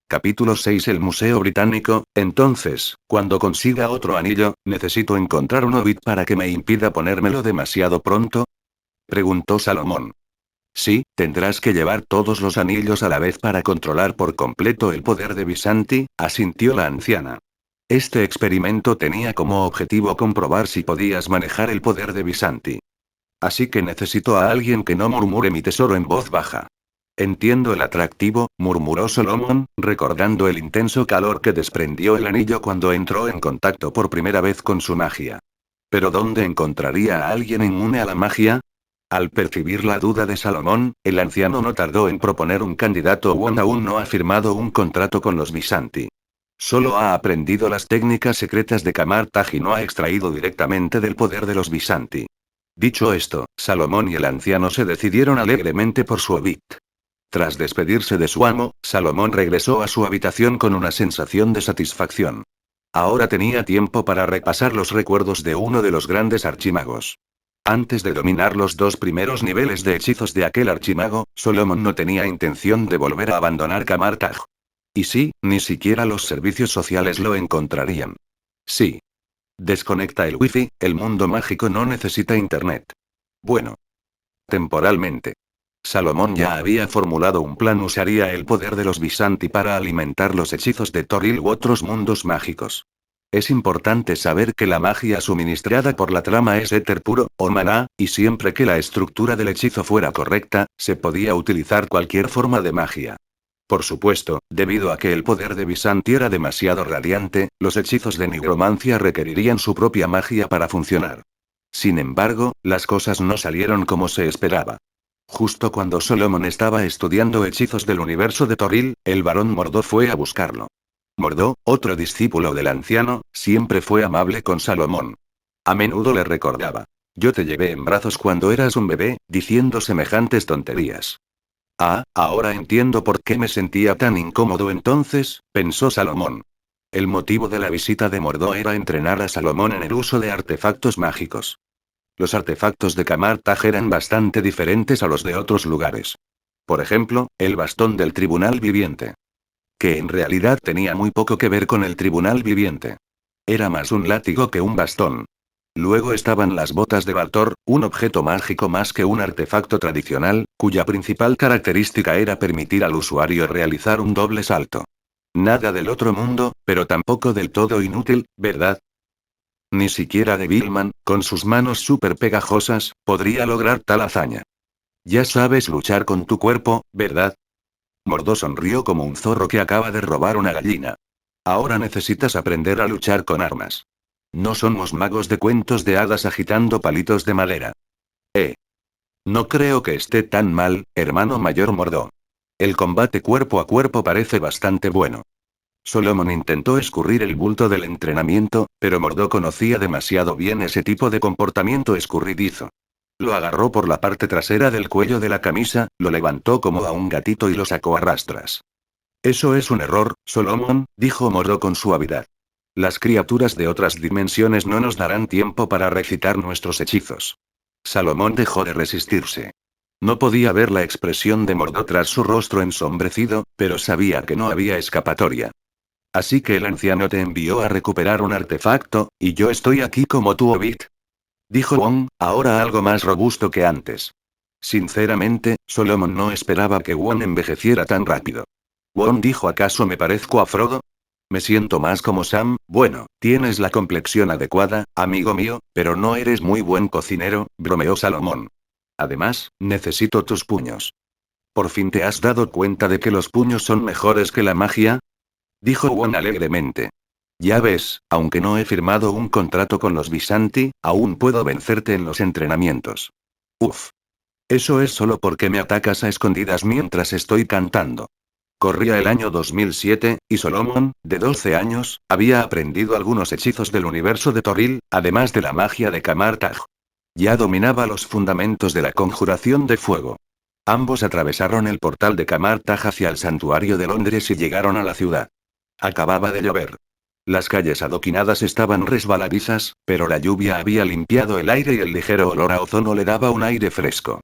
Capítulo 6. El Museo Británico. Entonces, cuando consiga otro anillo, ¿necesito encontrar un Hobbit para que me impida ponérmelo demasiado pronto? Preguntó Salomón. Sí, tendrás que llevar todos los anillos a la vez para controlar por completo el poder de Visanti, asintió la anciana. Este experimento tenía como objetivo comprobar si podías manejar el poder de Visanti. Así que necesito a alguien que no murmure mi tesoro en voz baja. Entiendo el atractivo, murmuró Solomon, recordando el intenso calor que desprendió el anillo cuando entró en contacto por primera vez con su magia. ¿Pero dónde encontraría a alguien inmune a la magia? Al percibir la duda de Salomón, el anciano no tardó en proponer un candidato. Won aún no ha firmado un contrato con los Visanti. Solo ha aprendido las técnicas secretas de Camartaj y no ha extraído directamente del poder de los Visanti. Dicho esto, Salomón y el anciano se decidieron alegremente por su Hobbit. Tras despedirse de su amo, Salomón regresó a su habitación con una sensación de satisfacción. Ahora tenía tiempo para repasar los recuerdos de uno de los grandes archimagos. Antes de dominar los dos primeros niveles de hechizos de aquel archimago, Solomon no tenía intención de volver a abandonar Camartaj. Y sí, ni siquiera los servicios sociales lo encontrarían. Sí. Desconecta el wifi, el mundo mágico no necesita internet. Bueno. Temporalmente. Salomón ya había formulado un plan. Usaría el poder de los Visanti para alimentar los hechizos de Toril u otros mundos mágicos. Es importante saber que la magia suministrada por la trama es éter puro, o maná, y siempre que la estructura del hechizo fuera correcta, se podía utilizar cualquier forma de magia. Por supuesto, debido a que el poder de Visanti era demasiado radiante, los hechizos de nigromancia requerirían su propia magia para funcionar. Sin embargo, las cosas no salieron como se esperaba. Justo cuando Solomon estaba estudiando hechizos del universo de Toril, el barón Mordó fue a buscarlo. Mordó, otro discípulo del anciano, siempre fue amable con Salomón. A menudo le recordaba: yo te llevé en brazos cuando eras un bebé, diciendo semejantes tonterías. Ah, ahora entiendo por qué me sentía tan incómodo entonces, pensó Salomón. El motivo de la visita de Mordó era entrenar a Salomón en el uso de artefactos mágicos. Los artefactos de Camartaj eran bastante diferentes a los de otros lugares. Por ejemplo, el bastón del tribunal viviente. Que en realidad tenía muy poco que ver con el tribunal viviente. Era más un látigo que un bastón. Luego estaban las botas de Baltor, un objeto mágico más que un artefacto tradicional, cuya principal característica era permitir al usuario realizar un doble salto. Nada del otro mundo, pero tampoco del todo inútil, ¿verdad? Ni siquiera de Billman, con sus manos súper pegajosas, podría lograr tal hazaña. Ya sabes luchar con tu cuerpo, ¿verdad? Mordó sonrió como un zorro que acaba de robar una gallina. Ahora necesitas aprender a luchar con armas. No somos magos de cuentos de hadas agitando palitos de madera. No creo que esté tan mal, hermano mayor Mordó. El combate cuerpo a cuerpo parece bastante bueno. Solomon intentó escurrir el bulto del entrenamiento, pero Mordó conocía demasiado bien ese tipo de comportamiento escurridizo. Lo agarró por la parte trasera del cuello de la camisa, lo levantó como a un gatito y lo sacó a rastras. Eso es un error, Solomon, dijo Mordo con suavidad. Las criaturas de otras dimensiones no nos darán tiempo para recitar nuestros hechizos. Salomón dejó de resistirse. No podía ver la expresión de Mordo tras su rostro ensombrecido, pero sabía que no había escapatoria. Así que el anciano te envió a recuperar un artefacto, y yo estoy aquí como tu Obit. Dijo Wong, ahora algo más robusto que antes. Sinceramente, Solomon no esperaba que Wong envejeciera tan rápido. Wong dijo, ¿acaso me parezco a Frodo? Me siento más como Sam. Bueno, tienes la complexión adecuada, amigo mío, pero no eres muy buen cocinero, bromeó Salomón. Además, necesito tus puños. ¿Por fin te has dado cuenta de que los puños son mejores que la magia? Dijo Wong alegremente. Ya ves, aunque no he firmado un contrato con los Visanti, aún puedo vencerte en los entrenamientos. Uf. Eso es solo porque me atacas a escondidas mientras estoy cantando. Corría el año 2007, y Solomon, de 12 años, había aprendido algunos hechizos del universo de Toril, además de la magia de Kamartaj. Ya dominaba los fundamentos de la conjuración de fuego. Ambos atravesaron el portal de Kamartaj hacia el santuario de Londres y llegaron a la ciudad. Acababa de llover. Las calles adoquinadas estaban resbaladizas, pero la lluvia había limpiado el aire y el ligero olor a ozono le daba un aire fresco.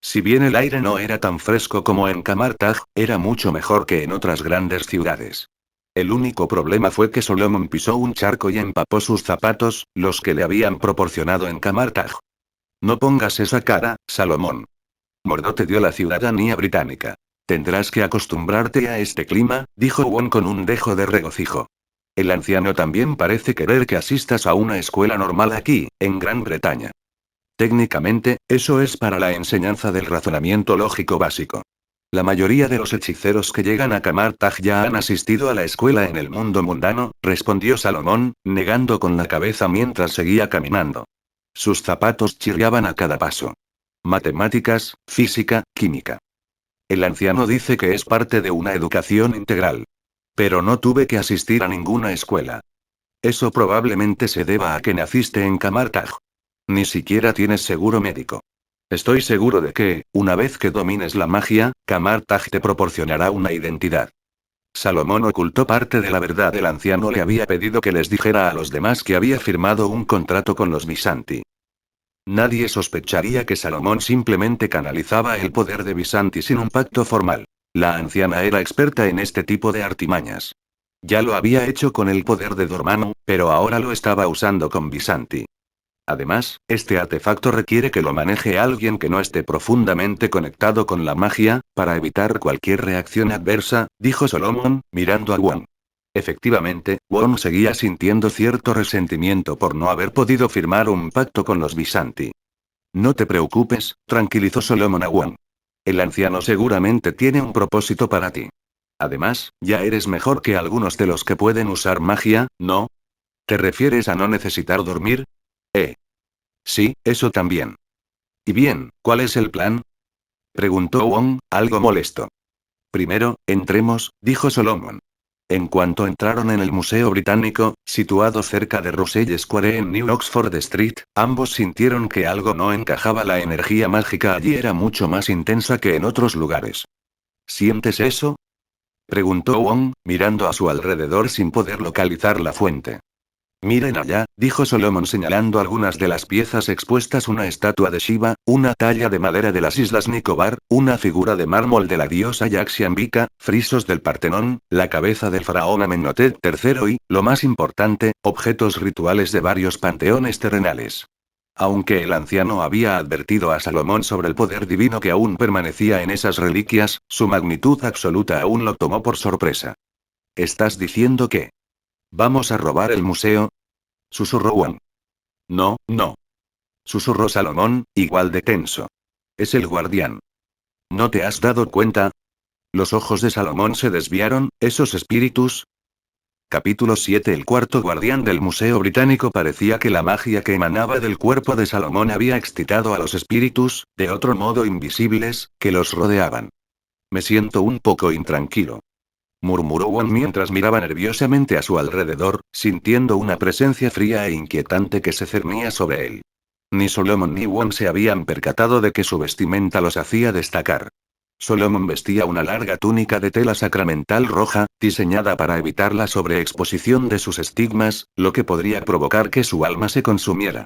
Si bien el aire no era tan fresco como en Kamartaj, era mucho mejor que en otras grandes ciudades. El único problema fue que Solomon pisó un charco y empapó sus zapatos, los que le habían proporcionado en Kamartaj. No pongas esa cara, Salomón. Mordo te dio la ciudadanía británica. Tendrás que acostumbrarte a este clima, dijo Wong con un dejo de regocijo. El anciano también parece querer que asistas a una escuela normal aquí, en Gran Bretaña. Técnicamente, eso es para la enseñanza del razonamiento lógico básico. La mayoría de los hechiceros que llegan a Kamartaj ya han asistido a la escuela en el mundo mundano, respondió Salomón, negando con la cabeza mientras seguía caminando. Sus zapatos chirriaban a cada paso. Matemáticas, física, química. El anciano dice que es parte de una educación integral. Pero no tuve que asistir a ninguna escuela. Eso probablemente se deba a que naciste en Kamartaj. Ni siquiera tienes seguro médico. Estoy seguro de que, una vez que domines la magia, Kamartaj te proporcionará una identidad. Salomón ocultó parte de la verdad. El anciano le había pedido que les dijera a los demás que había firmado un contrato con los Visanti. Nadie sospecharía que Salomón simplemente canalizaba el poder de Visanti sin un pacto formal. La anciana era experta en este tipo de artimañas. Ya lo había hecho con el poder de Dormammu, pero ahora lo estaba usando con Visanti. Además, este artefacto requiere que lo maneje alguien que no esté profundamente conectado con la magia, para evitar cualquier reacción adversa, dijo Solomon, mirando a Wong. Efectivamente, Wong seguía sintiendo cierto resentimiento por no haber podido firmar un pacto con los Visanti. No te preocupes, tranquilizó Solomon a Wong. El anciano seguramente tiene un propósito para ti. Además, ya eres mejor que algunos de los que pueden usar magia, ¿no? ¿Te refieres a no necesitar dormir? Sí, eso también. ¿Y bien, cuál es el plan? Preguntó Wong, algo molesto. Primero, entremos, dijo Solomon. En cuanto entraron en el Museo Británico, situado cerca de Russell Square en New Oxford Street, ambos sintieron que algo no encajaba. La energía mágica allí era mucho más intensa que en otros lugares. ¿Sientes eso? Preguntó Wong, mirando a su alrededor sin poder localizar la fuente. Miren allá, dijo Solomon señalando algunas de las piezas expuestas: una estatua de Shiva, una talla de madera de las Islas Nicobar, una figura de mármol de la diosa Yaxiambika, frisos del Partenón, la cabeza del faraón Amenhotep III y, lo más importante, objetos rituales de varios panteones terrenales. Aunque el anciano había advertido a Salomón sobre el poder divino que aún permanecía en esas reliquias, su magnitud absoluta aún lo tomó por sorpresa. ¿Estás diciendo que vamos a robar el museo? Susurró Wong. No, no. Susurró Salomón, igual de tenso. Es el guardián. ¿No te has dado cuenta? Los ojos de Salomón se desviaron. ¿Esos espíritus? Capítulo 7. El cuarto guardián del Museo Británico. Parecía que la magia que emanaba del cuerpo de Salomón había excitado a los espíritus, de otro modo invisibles, que los rodeaban. Me siento un poco intranquilo, murmuró Wong mientras miraba nerviosamente a su alrededor, sintiendo una presencia fría e inquietante que se cernía sobre él. Ni Solomon ni Wong se habían percatado de que su vestimenta los hacía destacar. Solomon vestía una larga túnica de tela sacramental roja, diseñada para evitar la sobreexposición de sus estigmas, lo que podría provocar que su alma se consumiera.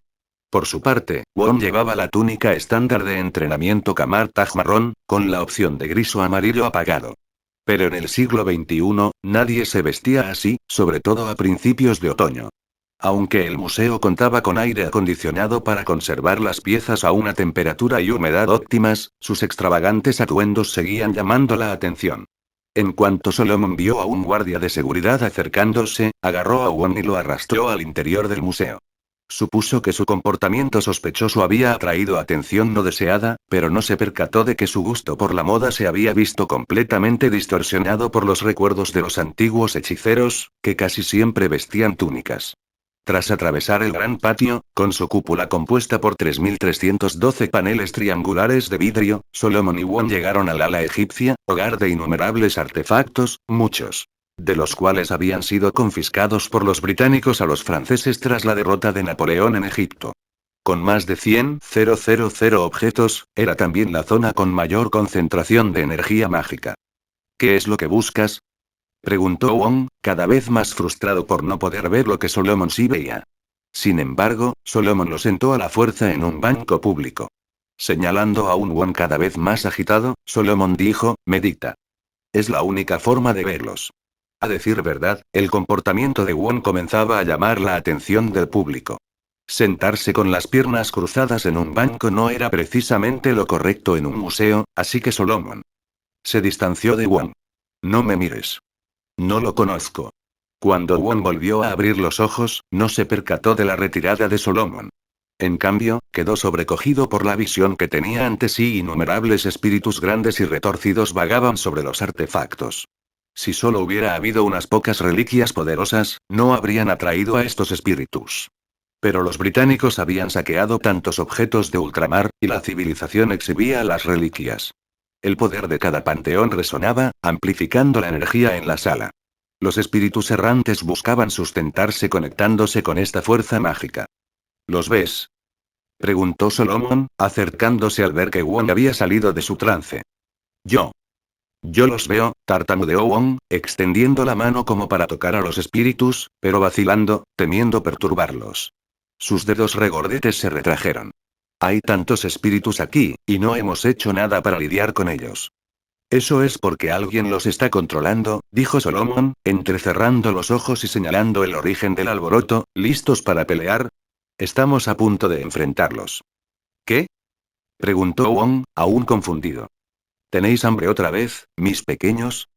Por su parte, Won llevaba la túnica estándar de entrenamiento Kamar Taj marrón, con la opción de gris o amarillo apagado. Pero en el siglo XXI, nadie se vestía así, sobre todo a principios de otoño. Aunque el museo contaba con aire acondicionado para conservar las piezas a una temperatura y humedad óptimas, sus extravagantes atuendos seguían llamando la atención. En cuanto Solomon vio a un guardia de seguridad acercándose, agarró a Won y lo arrastró al interior del museo. Supuso que su comportamiento sospechoso había atraído atención no deseada, pero no se percató de que su gusto por la moda se había visto completamente distorsionado por los recuerdos de los antiguos hechiceros, que casi siempre vestían túnicas. Tras atravesar el gran patio, con su cúpula compuesta por 3.312 paneles triangulares de vidrio, Solomon y Won llegaron al ala egipcia, hogar de innumerables artefactos, muchos de los cuales habían sido confiscados por los británicos a los franceses tras la derrota de Napoleón en Egipto. Con más de 100.000 objetos, era también la zona con mayor concentración de energía mágica. ¿Qué es lo que buscas?, preguntó Won, cada vez más frustrado por no poder ver lo que Solomon sí veía. Sin embargo, Solomon lo sentó a la fuerza en un banco público. Señalando a un Won cada vez más agitado, Solomon dijo, medita. Es la única forma de verlos. A decir verdad, el comportamiento de Won comenzaba a llamar la atención del público. Sentarse con las piernas cruzadas en un banco no era precisamente lo correcto en un museo, así que Solomon se distanció de Won. No me mires. No lo conozco. Cuando Won volvió a abrir los ojos, no se percató de la retirada de Solomon. En cambio, quedó sobrecogido por la visión que tenía ante sí. Innumerables espíritus grandes y retorcidos vagaban sobre los artefactos. Si solo hubiera habido unas pocas reliquias poderosas, no habrían atraído a estos espíritus. Pero los británicos habían saqueado tantos objetos de ultramar, y la civilización exhibía las reliquias. El poder de cada panteón resonaba, amplificando la energía en la sala. Los espíritus errantes buscaban sustentarse conectándose con esta fuerza mágica. ¿Los ves?, preguntó Solomon, acercándose al ver que Won había salido de su trance. Yo los veo, tartamudeó Won, extendiendo la mano como para tocar a los espíritus, pero vacilando, temiendo perturbarlos. Sus dedos regordetes se retrajeron. Hay tantos espíritus aquí, y no hemos hecho nada para lidiar con ellos. Eso es porque alguien los está controlando, dijo Solomon, entrecerrando los ojos y señalando el origen del alboroto, ¿listos para pelear? Estamos a punto de enfrentarlos. ¿Qué?, preguntó Won, aún confundido. ¿Tenéis hambre otra vez, mis pequeños?,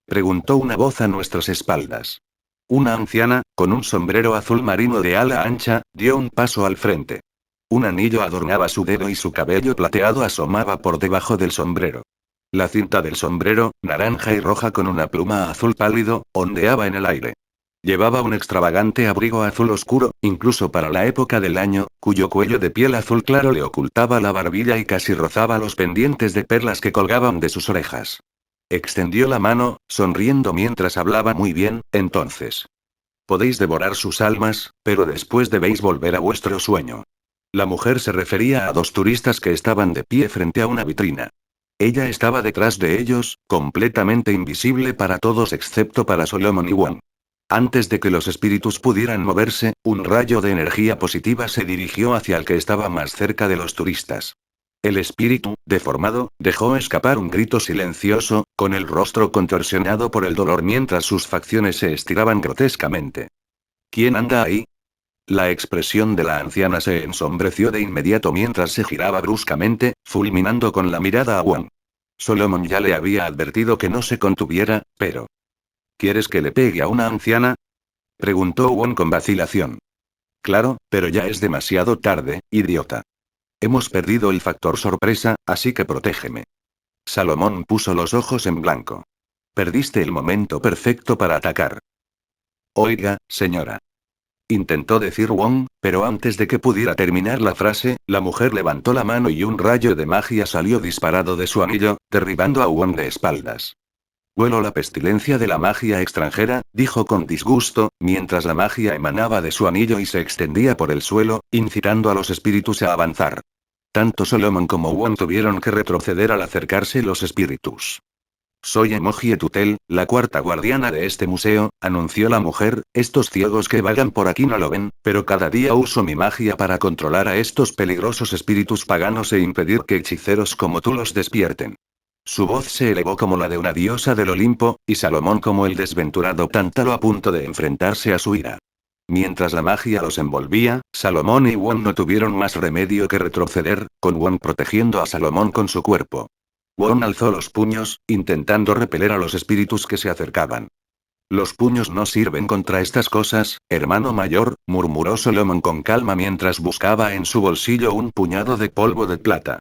preguntó una voz a nuestras espaldas. Una anciana, con un sombrero azul marino de ala ancha, dio un paso al frente. Un anillo adornaba su dedo y su cabello plateado asomaba por debajo del sombrero. La cinta del sombrero, naranja y roja con una pluma azul pálido, ondeaba en el aire. Llevaba un extravagante abrigo azul oscuro, incluso para la época del año, cuyo cuello de piel azul claro le ocultaba la barbilla y casi rozaba los pendientes de perlas que colgaban de sus orejas. Extendió la mano, sonriendo mientras hablaba. Muy bien, entonces. Podéis devorar sus almas, pero después debéis volver a vuestro sueño. La mujer se refería a dos turistas que estaban de pie frente a una vitrina. Ella estaba detrás de ellos, completamente invisible para todos excepto para Solomon y Won. Antes de que los espíritus pudieran moverse, un rayo de energía positiva se dirigió hacia el que estaba más cerca de los turistas. El espíritu, deformado, dejó escapar un grito silencioso, con el rostro contorsionado por el dolor mientras sus facciones se estiraban grotescamente. ¿Quién anda ahí?, la expresión de la anciana se ensombreció de inmediato mientras se giraba bruscamente, fulminando con la mirada a Won. Solomon ya le había advertido que no se contuviera, pero... ¿Quieres que le pegue a una anciana?, preguntó Won con vacilación. Claro, pero ya es demasiado tarde, idiota. Hemos perdido el factor sorpresa, así que protégeme. Salomón puso los ojos en blanco. Perdiste el momento perfecto para atacar. Oiga, señora. Intentó decir Won, pero antes de que pudiera terminar la frase, la mujer levantó la mano y un rayo de magia salió disparado de su anillo, derribando a Won de espaldas. Huelo la pestilencia de la magia extranjera, dijo con disgusto, mientras la magia emanaba de su anillo y se extendía por el suelo, incitando a los espíritus a avanzar. Tanto Solomon como Won tuvieron que retroceder al acercarse los espíritus. Soy Emoji Tutel, la cuarta guardiana de este museo, anunció la mujer. Estos ciegos que vagan por aquí no lo ven, pero cada día uso mi magia para controlar a estos peligrosos espíritus paganos e impedir que hechiceros como tú los despierten. Su voz se elevó como la de una diosa del Olimpo, y Salomón como el desventurado tántalo a punto de enfrentarse a su ira. Mientras la magia los envolvía, Salomón y Won no tuvieron más remedio que retroceder, con Won protegiendo a Salomón con su cuerpo. Won alzó los puños, intentando repeler a los espíritus que se acercaban. Los puños no sirven contra estas cosas, hermano mayor, murmuró Solomon con calma mientras buscaba en su bolsillo un puñado de polvo de plata.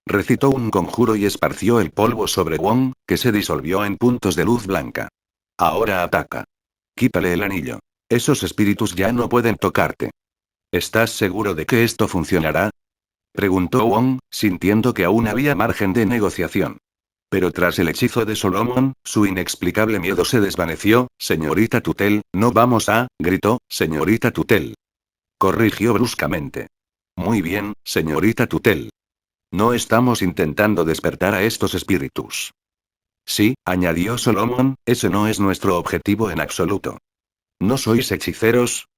Recitó un conjuro y esparció el polvo sobre Won, que se disolvió en puntos de luz blanca. Ahora ataca. Quítale el anillo. Esos espíritus ya no pueden tocarte. ¿Estás seguro de que esto funcionará? Preguntó Won, sintiendo que aún había margen de negociación. Pero tras el hechizo de Solomon, su inexplicable miedo se desvaneció. Señorita Tutel, no vamos a, gritó, señorita Tutel. Corrigió bruscamente. Muy bien, señorita Tutel. No estamos intentando despertar a estos espíritus. Sí, añadió Solomon, ese no es nuestro objetivo en absoluto. ¿No sois hechiceros?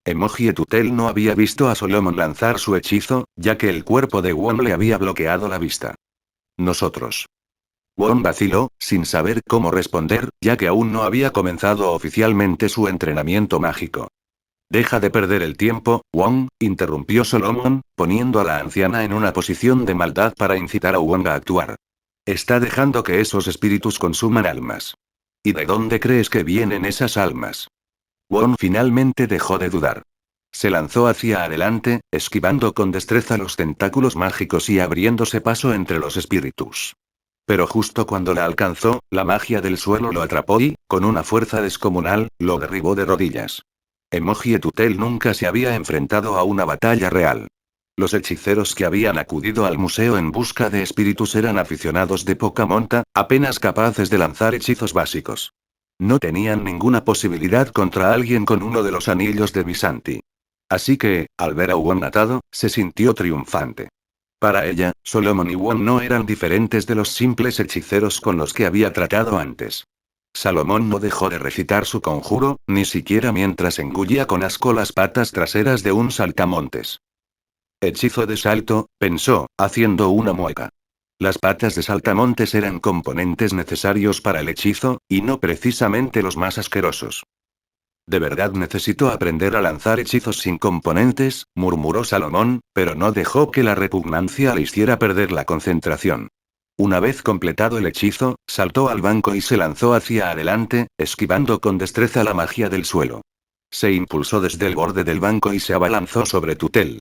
Emoji Tutel no había visto a Solomon lanzar su hechizo, ya que el cuerpo de Won le había bloqueado la vista. Nosotros. Won vaciló, sin saber cómo responder, ya que aún no había comenzado oficialmente su entrenamiento mágico. Deja de perder el tiempo, Won, interrumpió Solomon, poniendo a la anciana en una posición de maldad para incitar a Won a actuar. Está dejando que esos espíritus consuman almas. ¿Y de dónde crees que vienen esas almas? Won finalmente dejó de dudar. Se lanzó hacia adelante, esquivando con destreza los tentáculos mágicos y abriéndose paso entre los espíritus. Pero justo cuando la alcanzó, la magia del suelo lo atrapó y, con una fuerza descomunal, lo derribó de rodillas. Emoji Tutel nunca se había enfrentado a una batalla real. Los hechiceros que habían acudido al museo en busca de espíritus eran aficionados de poca monta, apenas capaces de lanzar hechizos básicos. No tenían ninguna posibilidad contra alguien con uno de los anillos de Visanti. Así que, al ver a Won atado, se sintió triunfante. Para ella, Solomon y Won no eran diferentes de los simples hechiceros con los que había tratado antes. Salomón no dejó de recitar su conjuro, ni siquiera mientras engullía con asco las patas traseras de un saltamontes. Hechizo de salto, pensó, haciendo una mueca. Las patas de saltamontes eran componentes necesarios para el hechizo, y no precisamente los más asquerosos. De verdad necesito aprender a lanzar hechizos sin componentes, murmuró Salomón, pero no dejó que la repugnancia le hiciera perder la concentración. Una vez completado el hechizo, saltó al banco y se lanzó hacia adelante, esquivando con destreza la magia del suelo. Se impulsó desde el borde del banco y se abalanzó sobre Tutel.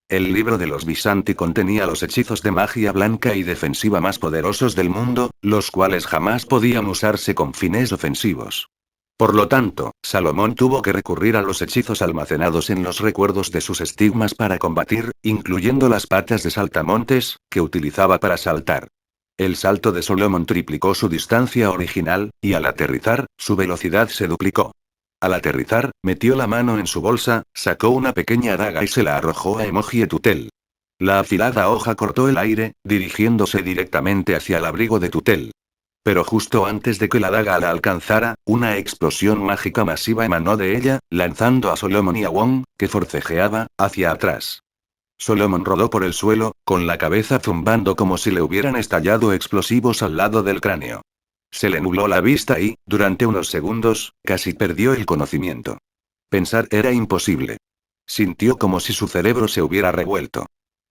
El libro de los Visanti contenía los hechizos de magia blanca y defensiva más poderosos del mundo, los cuales jamás podían usarse con fines ofensivos. Por lo tanto, Salomón tuvo que recurrir a los hechizos almacenados en los recuerdos de sus estigmas para combatir, incluyendo las patas de saltamontes, que utilizaba para saltar. El salto de Solomon triplicó su distancia original, y al aterrizar, su velocidad se duplicó. Al aterrizar, metió la mano en su bolsa, sacó una pequeña daga y se la arrojó a Emoji Tutel. La afilada hoja cortó el aire, dirigiéndose directamente hacia el abrigo de Tutel. Pero justo antes de que la daga la alcanzara, una explosión mágica masiva emanó de ella, lanzando a Solomon y a Won, que forcejeaba, hacia atrás. Solomon rodó por el suelo, con la cabeza zumbando como si le hubieran estallado explosivos al lado del cráneo. Se le nubló la vista y, durante unos segundos, casi perdió el conocimiento. Pensar era imposible. Sintió como si su cerebro se hubiera revuelto.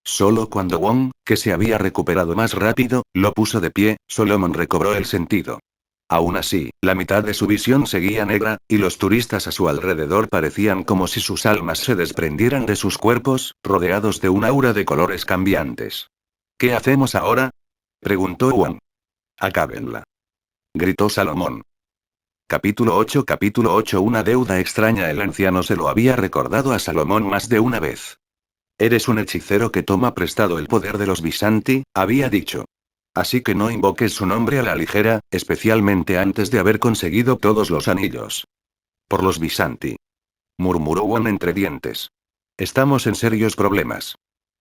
Solo cuando Won, que se había recuperado más rápido, lo puso de pie, Solomon recobró el sentido. Aún así, la mitad de su visión seguía negra, y los turistas a su alrededor parecían como si sus almas se desprendieran de sus cuerpos, rodeados de un aura de colores cambiantes. ¿Qué hacemos ahora? Preguntó Won. Acábenla. Gritó Salomón. Capítulo 8 Una deuda extraña. El anciano se lo había recordado a Salomón más de una vez. Eres un hechicero que toma prestado el poder de los Visanti, había dicho. Así que no invoques su nombre a la ligera, especialmente antes de haber conseguido todos los anillos. Por los Visanti. Murmuró Won entre dientes. Estamos en serios problemas.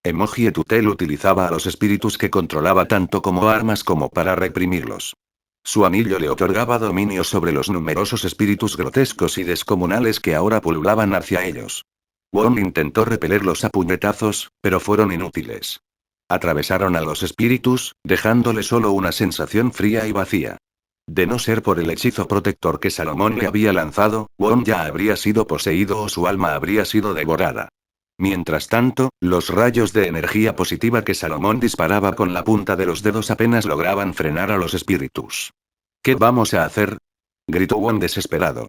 Emoji Tutel utilizaba a los espíritus que controlaba tanto como armas como para reprimirlos. Su anillo le otorgaba dominio sobre los numerosos espíritus grotescos y descomunales que ahora pululaban hacia ellos. Wong intentó repelerlos a puñetazos, pero fueron inútiles. Atravesaron a los espíritus, dejándole solo una sensación fría y vacía. De no ser por el hechizo protector que Salomón le había lanzado, Wong ya habría sido poseído o su alma habría sido devorada. Mientras tanto, los rayos de energía positiva que Salomón disparaba con la punta de los dedos apenas lograban frenar a los espíritus. ¿Qué vamos a hacer?, gritó Wong desesperado.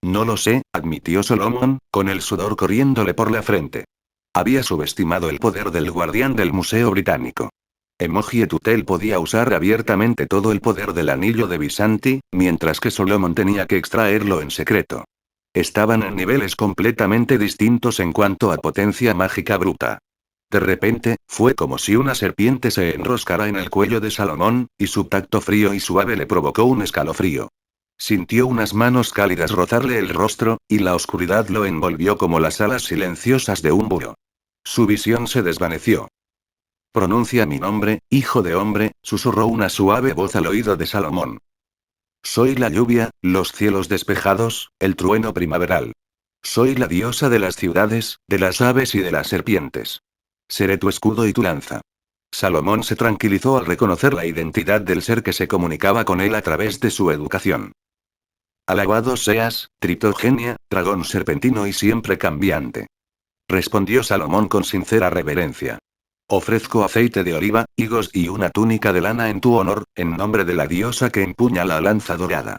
No lo sé, admitió Solomon, con el sudor corriéndole por la frente. Había subestimado el poder del guardián del Museo Británico. Emoji Tutel podía usar abiertamente todo el poder del anillo de Visanti, mientras que Solomon tenía que extraerlo en secreto. Estaban en niveles completamente distintos en cuanto a potencia mágica bruta. De repente, fue como si una serpiente se enroscara en el cuello de Salomón, y su tacto frío y suave le provocó un escalofrío. Sintió unas manos cálidas rozarle el rostro, y la oscuridad lo envolvió como las alas silenciosas de un búho. Su visión se desvaneció. Pronuncia mi nombre, hijo de hombre, susurró una suave voz al oído de Salomón. Soy la lluvia, los cielos despejados, el trueno primaveral. Soy la diosa de las ciudades, de las aves y de las serpientes. Seré tu escudo y tu lanza. Salomón se tranquilizó al reconocer la identidad del ser que se comunicaba con él a través de su educación. Alabado seas, Tritogenia, dragón serpentino y siempre cambiante. Respondió Salomón con sincera reverencia. Ofrezco aceite de oliva, higos y una túnica de lana en tu honor, en nombre de la diosa que empuña la lanza dorada.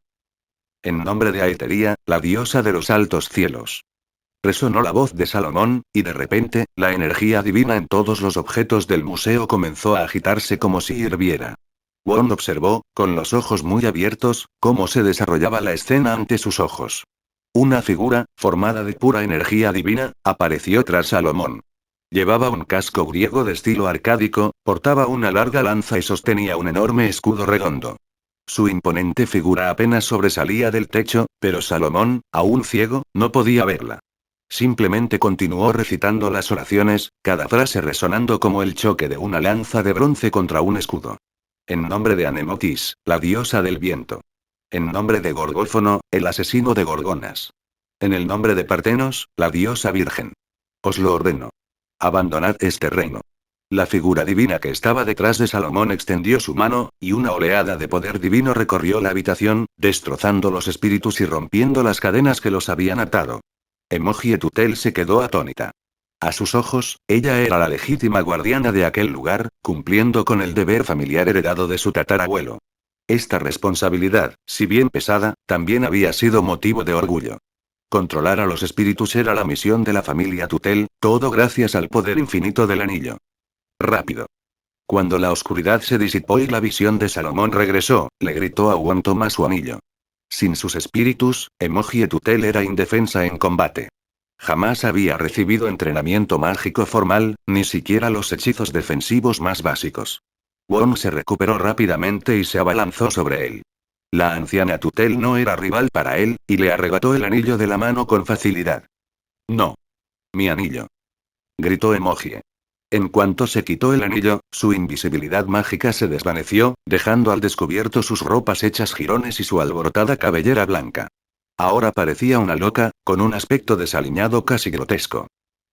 En nombre de Aetería, la diosa de los altos cielos. Resonó la voz de Salomón, y de repente, la energía divina en todos los objetos del museo comenzó a agitarse como si hirviera. Wong observó, con los ojos muy abiertos, cómo se desarrollaba la escena ante sus ojos. Una figura, formada de pura energía divina, apareció tras Salomón. Llevaba un casco griego de estilo arcádico, portaba una larga lanza y sostenía un enorme escudo redondo. Su imponente figura apenas sobresalía del techo, pero Salomón, aún ciego, no podía verla. Simplemente continuó recitando las oraciones, cada frase resonando como el choque de una lanza de bronce contra un escudo. En nombre de Anemotis, la diosa del viento. En nombre de Gorgófono, el asesino de Gorgonas. En el nombre de Partenos, la diosa virgen. Os lo ordeno. Abandonad este reino. La figura divina que estaba detrás de Salomón extendió su mano, y una oleada de poder divino recorrió la habitación, destrozando los espíritus y rompiendo las cadenas que los habían atado. Emoji Tutel se quedó atónita. A sus ojos, ella era la legítima guardiana de aquel lugar, cumpliendo con el deber familiar heredado de su tatarabuelo. Esta responsabilidad, si bien pesada, también había sido motivo de orgullo. Controlar a los espíritus era la misión de la familia Tutel, todo gracias al poder infinito del anillo. Rápido. Cuando la oscuridad se disipó y la visión de Salomón regresó, le gritó a Wong: toma su anillo. Sin sus espíritus, Emoji Tutel era indefensa en combate. Jamás había recibido entrenamiento mágico formal, ni siquiera los hechizos defensivos más básicos. Wong se recuperó rápidamente y se abalanzó sobre él. La anciana Tutel no era rival para él, y le arrebató el anillo de la mano con facilidad. No. Mi anillo. Gritó Emoji. En cuanto se quitó el anillo, su invisibilidad mágica se desvaneció, dejando al descubierto sus ropas hechas jirones y su alborotada cabellera blanca. Ahora parecía una loca, con un aspecto desaliñado casi grotesco.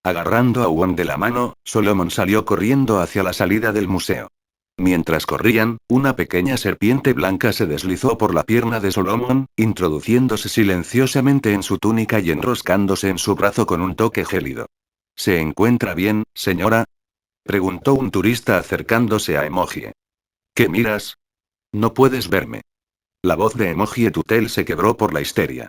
Agarrando a Wong de la mano, Solomon salió corriendo hacia la salida del museo. Mientras corrían, una pequeña serpiente blanca se deslizó por la pierna de Solomon, introduciéndose silenciosamente en su túnica y enroscándose en su brazo con un toque gélido. ¿Se encuentra bien, señora?, preguntó un turista acercándose a Emoji. ¿Qué miras? No puedes verme. La voz de Emoji Tutel se quebró por la histeria.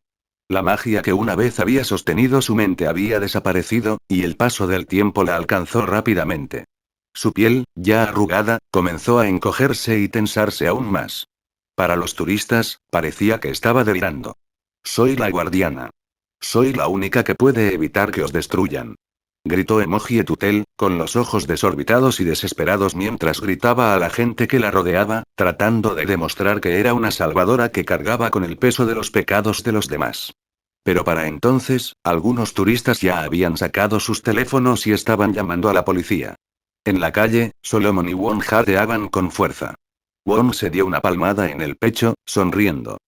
La magia que una vez había sostenido su mente había desaparecido, y el paso del tiempo la alcanzó rápidamente. Su piel, ya arrugada, comenzó a encogerse y tensarse aún más. Para los turistas, parecía que estaba delirando. Soy la guardiana. Soy la única que puede evitar que os destruyan. Gritó Emoji Tutel, con los ojos desorbitados y desesperados mientras gritaba a la gente que la rodeaba, tratando de demostrar que era una salvadora que cargaba con el peso de los pecados de los demás. Pero para entonces, algunos turistas ya habían sacado sus teléfonos y estaban llamando a la policía. En la calle, Solomon y Wong jadeaban con fuerza. Wong se dio una palmada en el pecho, sonriendo.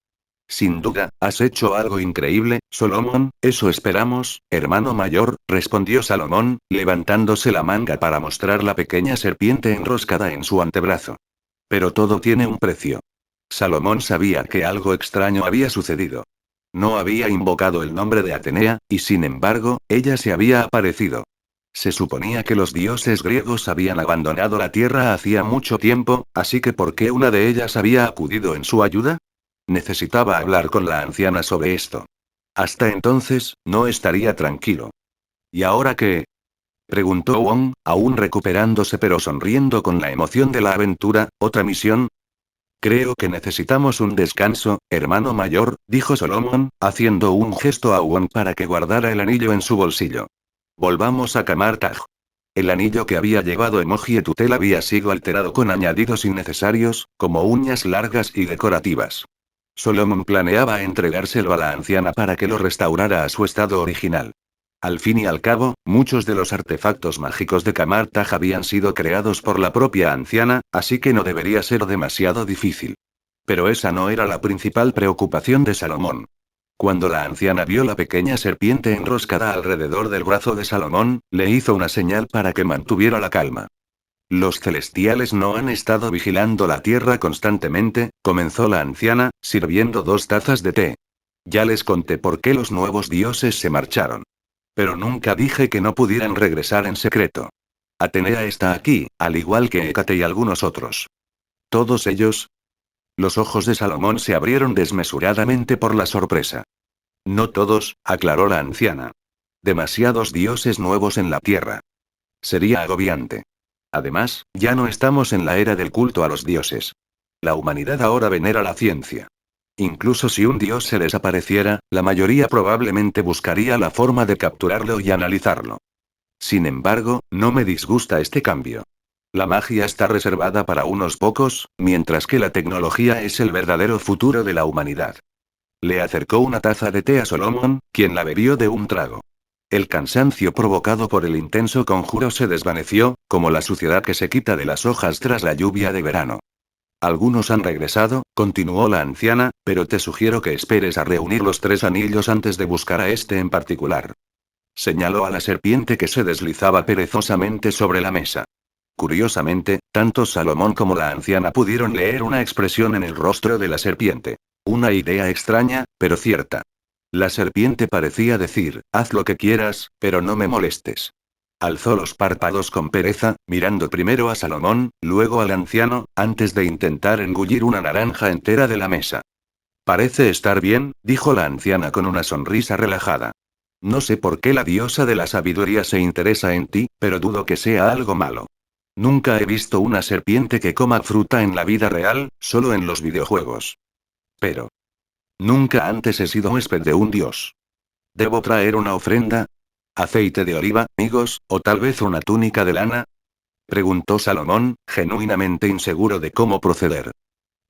Sin duda, has hecho algo increíble, Solomon, eso esperamos, hermano mayor, respondió Salomón, levantándose la manga para mostrar la pequeña serpiente enroscada en su antebrazo. Pero todo tiene un precio. Salomón sabía que algo extraño había sucedido. No había invocado el nombre de Atenea, y sin embargo, ella se había aparecido. Se suponía que los dioses griegos habían abandonado la tierra hacía mucho tiempo, así que ¿por qué una de ellas había acudido en su ayuda? Necesitaba hablar con la anciana sobre esto. Hasta entonces, no estaría tranquilo. ¿Y ahora qué? Preguntó Wong, aún recuperándose pero sonriendo con la emoción de la aventura. ¿Otra misión? Creo que necesitamos un descanso, hermano mayor, dijo Solomon, haciendo un gesto a Wong para que guardara el anillo en su bolsillo. Volvamos a Camartag. El anillo que había llevado Emoji Tutel había sido alterado con añadidos innecesarios, como uñas largas y decorativas. Solomon planeaba entregárselo a la anciana para que lo restaurara a su estado original. Al fin y al cabo, muchos de los artefactos mágicos de Camartag habían sido creados por la propia anciana, así que no debería ser demasiado difícil. Pero esa no era la principal preocupación de Salomón. Cuando la anciana vio la pequeña serpiente enroscada alrededor del brazo de Salomón, le hizo una señal para que mantuviera la calma. Los celestiales no han estado vigilando la tierra constantemente, comenzó la anciana, sirviendo 2 tazas de té. Ya les conté por qué los nuevos dioses se marcharon. Pero nunca dije que no pudieran regresar en secreto. Atenea está aquí, al igual que Hécate y algunos otros. ¿Todos ellos? Los ojos de Salomón se abrieron desmesuradamente por la sorpresa. No todos, aclaró la anciana. Demasiados dioses nuevos en la tierra. Sería agobiante. Además, ya no estamos en la era del culto a los dioses. La humanidad ahora venera la ciencia. Incluso si un dios se les apareciera, la mayoría probablemente buscaría la forma de capturarlo y analizarlo. Sin embargo, no me disgusta este cambio. La magia está reservada para unos pocos, mientras que la tecnología es el verdadero futuro de la humanidad. Le acercó una taza de té a Solomon, quien la bebió de un trago. El cansancio provocado por el intenso conjuro se desvaneció, como la suciedad que se quita de las hojas tras la lluvia de verano. Algunos han regresado, continuó la anciana, pero te sugiero que esperes a reunir los 3 anillos antes de buscar a este en particular. Señaló a la serpiente que se deslizaba perezosamente sobre la mesa. Curiosamente, tanto Salomón como la anciana pudieron leer una expresión en el rostro de la serpiente. Una idea extraña, pero cierta. La serpiente parecía decir, haz lo que quieras, pero no me molestes. Alzó los párpados con pereza, mirando primero a Salomón, luego al anciano, antes de intentar engullir una naranja entera de la mesa. Parece estar bien, dijo la anciana con una sonrisa relajada. No sé por qué la diosa de la sabiduría se interesa en ti, pero dudo que sea algo malo. Nunca he visto una serpiente que coma fruta en la vida real, solo en los videojuegos. Pero nunca antes he sido huésped de un dios. ¿Debo traer una ofrenda? ¿Aceite de oliva, higos, o tal vez una túnica de lana? Preguntó Salomón, genuinamente inseguro de cómo proceder.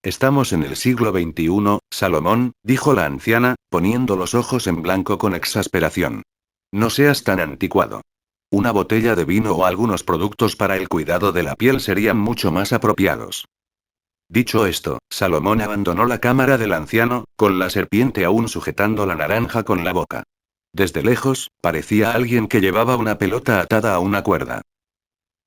Estamos en el siglo XXI, Salomón, dijo la anciana, poniendo los ojos en blanco con exasperación. No seas tan anticuado. Una botella de vino o algunos productos para el cuidado de la piel serían mucho más apropiados. Dicho esto, Salomón abandonó la cámara del anciano, con la serpiente aún sujetando la naranja con la boca. Desde lejos, parecía alguien que llevaba una pelota atada a una cuerda.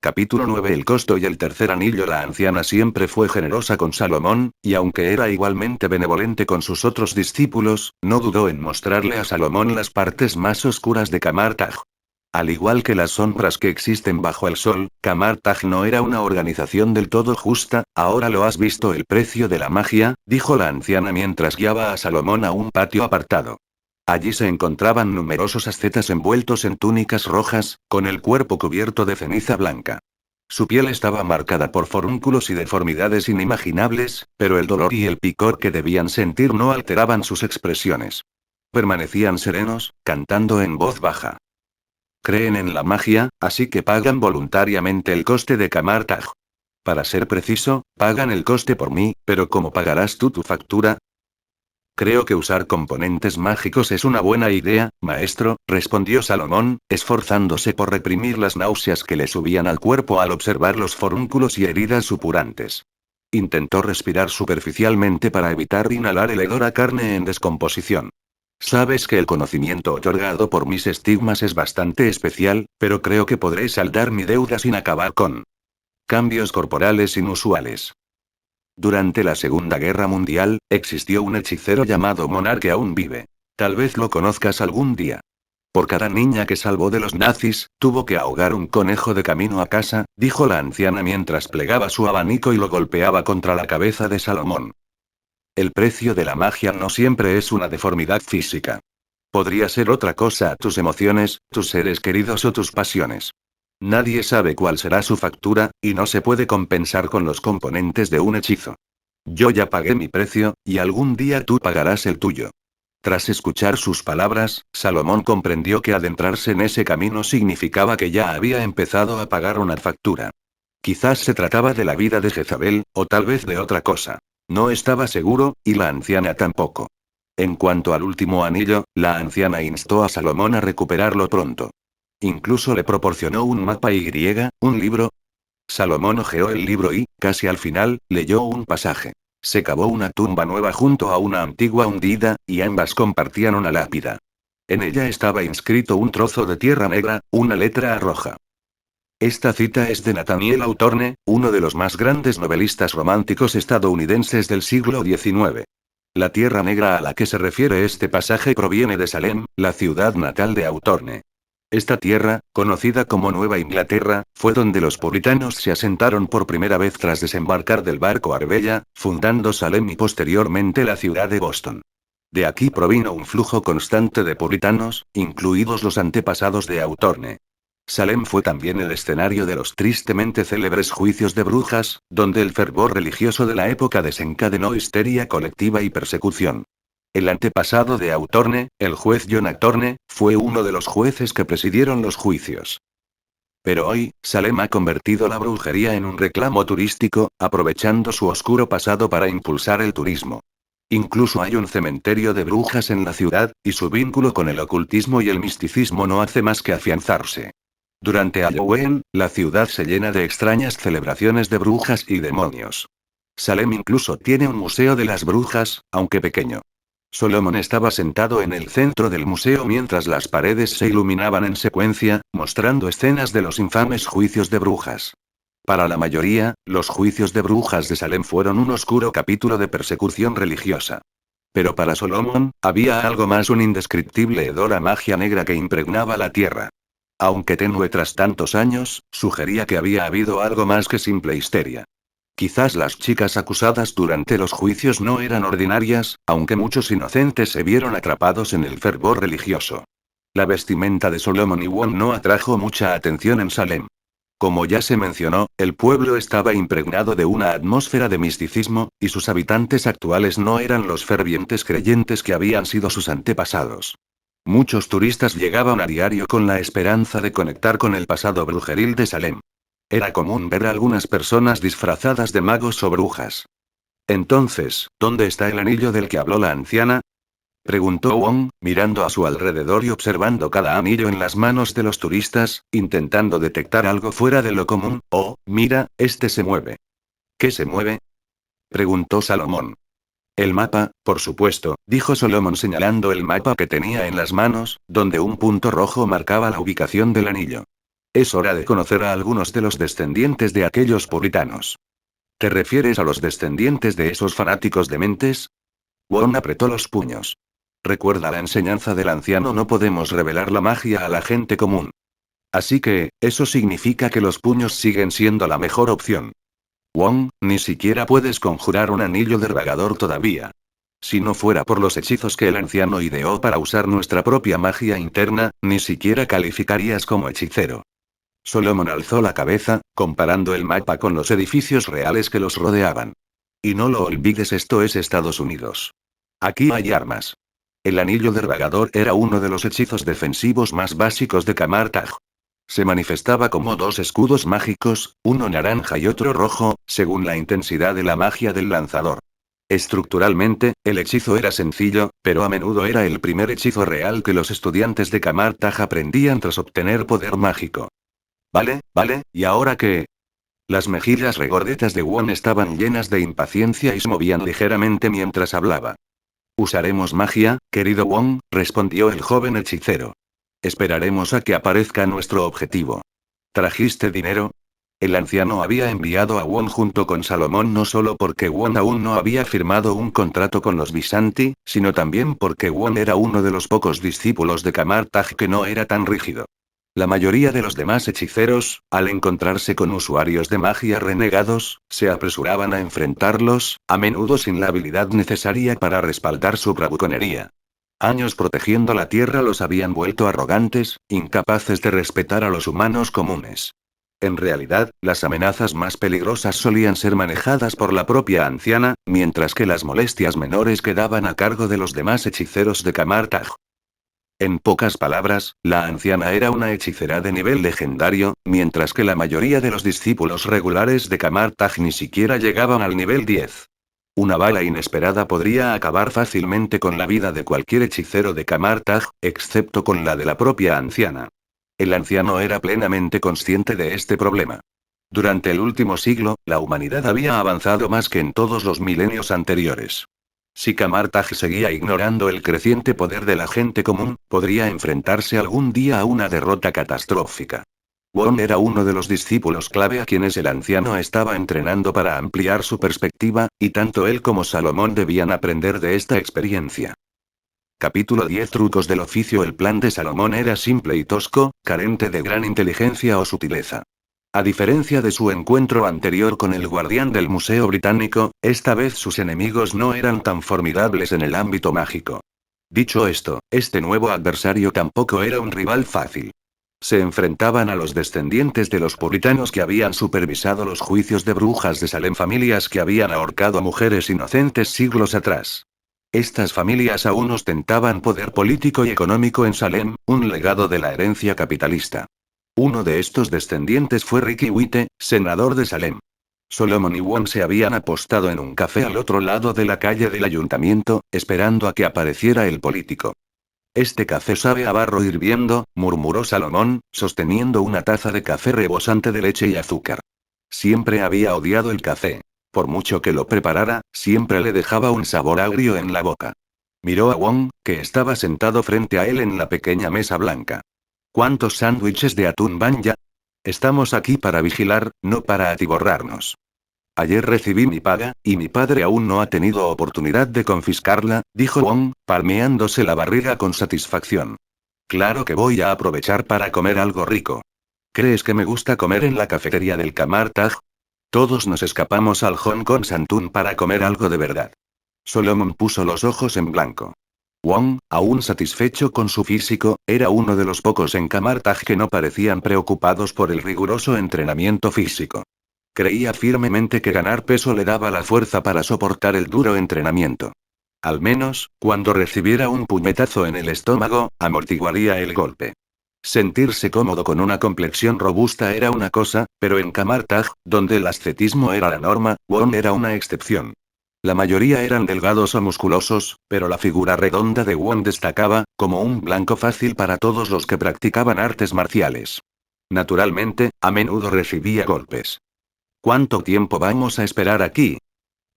Capítulo 9. El costo y el tercer anillo. La anciana siempre fue generosa con Salomón, y aunque era igualmente benevolente con sus otros discípulos, no dudó en mostrarle a Salomón las partes más oscuras de Camartag. Al igual que las sombras que existen bajo el sol, Camartag no era una organización del todo justa. Ahora lo has visto. El precio de la magia, dijo la anciana mientras guiaba a Salomón a un patio apartado. Allí se encontraban numerosos ascetas envueltos en túnicas rojas, con el cuerpo cubierto de ceniza blanca. Su piel estaba marcada por forúnculos y deformidades inimaginables, pero el dolor y el picor que debían sentir no alteraban sus expresiones. Permanecían serenos, cantando en voz baja. Creen en la magia, así que pagan voluntariamente el coste de Camartag. Para ser preciso, pagan el coste por mí, pero ¿cómo pagarás tú tu factura? Creo que usar componentes mágicos es una buena idea, maestro, respondió Salomón, esforzándose por reprimir las náuseas que le subían al cuerpo al observar los forúnculos y heridas supurantes. Intentó respirar superficialmente para evitar inhalar el hedor a carne en descomposición. Sabes que el conocimiento otorgado por mis estigmas es bastante especial, pero creo que podré saldar mi deuda sin acabar con cambios corporales inusuales. Durante la Segunda Guerra Mundial, existió un hechicero llamado Monarch que aún vive. Tal vez lo conozcas algún día. Por cada niña que salvó de los nazis, tuvo que ahogar un conejo de camino a casa, dijo la anciana mientras plegaba su abanico y lo golpeaba contra la cabeza de Salomón. El precio de la magia no siempre es una deformidad física. Podría ser otra cosa: tus emociones, tus seres queridos o tus pasiones. Nadie sabe cuál será su factura, y no se puede compensar con los componentes de un hechizo. Yo ya pagué mi precio, y algún día tú pagarás el tuyo. Tras escuchar sus palabras, Salomón comprendió que adentrarse en ese camino significaba que ya había empezado a pagar una factura. Quizás se trataba de la vida de Jezabel, o tal vez de otra cosa. No estaba seguro, y la anciana tampoco. En cuanto al último anillo, la anciana instó a Salomón a recuperarlo pronto. Incluso le proporcionó un mapa y un libro. Salomón hojeó el libro y, casi al final, leyó un pasaje. Se cavó una tumba nueva junto a una antigua hundida, y ambas compartían una lápida. En ella estaba inscrito un trozo de tierra negra, una letra roja. Esta cita es de Nathaniel Hawthorne, uno de los más grandes novelistas románticos estadounidenses del siglo XIX. La tierra negra a la que se refiere este pasaje proviene de Salem, la ciudad natal de Hawthorne. Esta tierra, conocida como Nueva Inglaterra, fue donde los puritanos se asentaron por primera vez tras desembarcar del barco Arbella, fundando Salem y posteriormente la ciudad de Boston. De aquí provino un flujo constante de puritanos, incluidos los antepasados de Hawthorne. Salem fue también el escenario de los tristemente célebres juicios de brujas, donde el fervor religioso de la época desencadenó histeria colectiva y persecución. El antepasado de Hawthorne, el juez John Hawthorne, fue uno de los jueces que presidieron los juicios. Pero hoy, Salem ha convertido la brujería en un reclamo turístico, aprovechando su oscuro pasado para impulsar el turismo. Incluso hay un cementerio de brujas en la ciudad, y su vínculo con el ocultismo y el misticismo no hace más que afianzarse. Durante Halloween, la ciudad se llena de extrañas celebraciones de brujas y demonios. Salem incluso tiene un museo de las brujas, aunque pequeño. Solomon estaba sentado en el centro del museo mientras las paredes se iluminaban en secuencia, mostrando escenas de los infames juicios de brujas. Para la mayoría, los juicios de brujas de Salem fueron un oscuro capítulo de persecución religiosa. Pero para Solomon, había algo más: un indescriptible hedor a magia negra que impregnaba la tierra. Aunque tenue tras tantos años, sugería que había habido algo más que simple histeria. Quizás las chicas acusadas durante los juicios no eran ordinarias, aunque muchos inocentes se vieron atrapados en el fervor religioso. La vestimenta de Solomon y Wong no atrajo mucha atención en Salem. Como ya se mencionó, el pueblo estaba impregnado de una atmósfera de misticismo, y sus habitantes actuales no eran los fervientes creyentes que habían sido sus antepasados. Muchos turistas llegaban a diario con la esperanza de conectar con el pasado brujeril de Salem. Era común ver a algunas personas disfrazadas de magos o brujas. Entonces, ¿dónde está el anillo del que habló la anciana?, preguntó Wong, mirando a su alrededor y observando cada anillo en las manos de los turistas, intentando detectar algo fuera de lo común. Oh, mira, este se mueve. ¿Qué se mueve?, preguntó Salomón. El mapa, por supuesto, dijo Solomon señalando el mapa que tenía en las manos, donde un punto rojo marcaba la ubicación del anillo. Es hora de conocer a algunos de los descendientes de aquellos puritanos. ¿Te refieres a los descendientes de esos fanáticos dementes? Wong apretó los puños. Recuerda la enseñanza del anciano: no podemos revelar la magia a la gente común. Así que, eso significa que los puños siguen siendo la mejor opción. Wong, ni siquiera puedes conjurar un anillo de regador todavía. Si no fuera por los hechizos que el anciano ideó para usar nuestra propia magia interna, ni siquiera calificarías como hechicero. Solomon alzó la cabeza, comparando el mapa con los edificios reales que los rodeaban. Y no lo olvides, esto es Estados Unidos. Aquí hay armas. El anillo de regador era uno de los hechizos defensivos más básicos de Camartag. Se manifestaba como dos escudos mágicos, uno naranja y otro rojo, según la intensidad de la magia del lanzador. Estructuralmente, el hechizo era sencillo, pero a menudo era el primer hechizo real que los estudiantes de Camartaj aprendían tras obtener poder mágico. Vale, vale, ¿y ahora qué? Las mejillas regordetas de Won estaban llenas de impaciencia y se movían ligeramente mientras hablaba. Usaremos magia, querido Won, respondió el joven hechicero. Esperaremos a que aparezca nuestro objetivo. ¿Trajiste dinero? El anciano había enviado a Won junto con Salomón no solo porque Won aún no había firmado un contrato con los Visanti, sino también porque Won era uno de los pocos discípulos de Camartaj que no era tan rígido. La mayoría de los demás hechiceros, al encontrarse con usuarios de magia renegados, se apresuraban a enfrentarlos, a menudo sin la habilidad necesaria para respaldar su bravuconería. Años protegiendo la tierra los habían vuelto arrogantes, incapaces de respetar a los humanos comunes. En realidad, las amenazas más peligrosas solían ser manejadas por la propia anciana, mientras que las molestias menores quedaban a cargo de los demás hechiceros de Camartaj. En pocas palabras, la anciana era una hechicera de nivel legendario, mientras que la mayoría de los discípulos regulares de Camartaj ni siquiera llegaban al nivel 10. Una bala inesperada podría acabar fácilmente con la vida de cualquier hechicero de Camartaj, excepto con la de la propia anciana. El anciano era plenamente consciente de este problema. Durante el último siglo, la humanidad había avanzado más que en todos los milenios anteriores. Si Camartaj seguía ignorando el creciente poder de la gente común, podría enfrentarse algún día a una derrota catastrófica. Won era uno de los discípulos clave a quienes el anciano estaba entrenando para ampliar su perspectiva, y tanto él como Salomón debían aprender de esta experiencia. Capítulo 10 Trucos del oficio. El plan de Salomón era simple y tosco, carente de gran inteligencia o sutileza. A diferencia de su encuentro anterior con el guardián del Museo Británico, esta vez sus enemigos no eran tan formidables en el ámbito mágico. Dicho esto, este nuevo adversario tampoco era un rival fácil. Se enfrentaban a los descendientes de los puritanos que habían supervisado los juicios de brujas de Salem, familias que habían ahorcado a mujeres inocentes siglos atrás. Estas familias aún ostentaban poder político y económico en Salem, un legado de la herencia capitalista. Uno de estos descendientes fue Ricky White, senador de Salem. Solomon y Won se habían apostado en un café al otro lado de la calle del ayuntamiento, esperando a que apareciera el político. Este café sabe a barro hirviendo, murmuró Salomón, sosteniendo una taza de café rebosante de leche y azúcar. Siempre había odiado el café. Por mucho que lo preparara, siempre le dejaba un sabor agrio en la boca. Miró a Won, que estaba sentado frente a él en la pequeña mesa blanca. ¿Cuántos sándwiches de atún van ya? Estamos aquí para vigilar, no para atiborrarnos. Ayer recibí mi paga, y mi padre aún no ha tenido oportunidad de confiscarla, dijo Won, palmeándose la barriga con satisfacción. Claro que voy a aprovechar para comer algo rico. ¿Crees que me gusta comer en la cafetería del Camartaj? Todos nos escapamos al Hong Kong Santún para comer algo de verdad. Solomon puso los ojos en blanco. Won, aún satisfecho con su físico, era uno de los pocos en Camartaj que no parecían preocupados por el riguroso entrenamiento físico. Creía firmemente que ganar peso le daba la fuerza para soportar el duro entrenamiento. Al menos, cuando recibiera un puñetazo en el estómago, amortiguaría el golpe. Sentirse cómodo con una complexión robusta era una cosa, pero en Camartaj, donde el ascetismo era la norma, Won era una excepción. La mayoría eran delgados o musculosos, pero la figura redonda de Won destacaba, como un blanco fácil para todos los que practicaban artes marciales. Naturalmente, a menudo recibía golpes. ¿Cuánto tiempo vamos a esperar aquí?,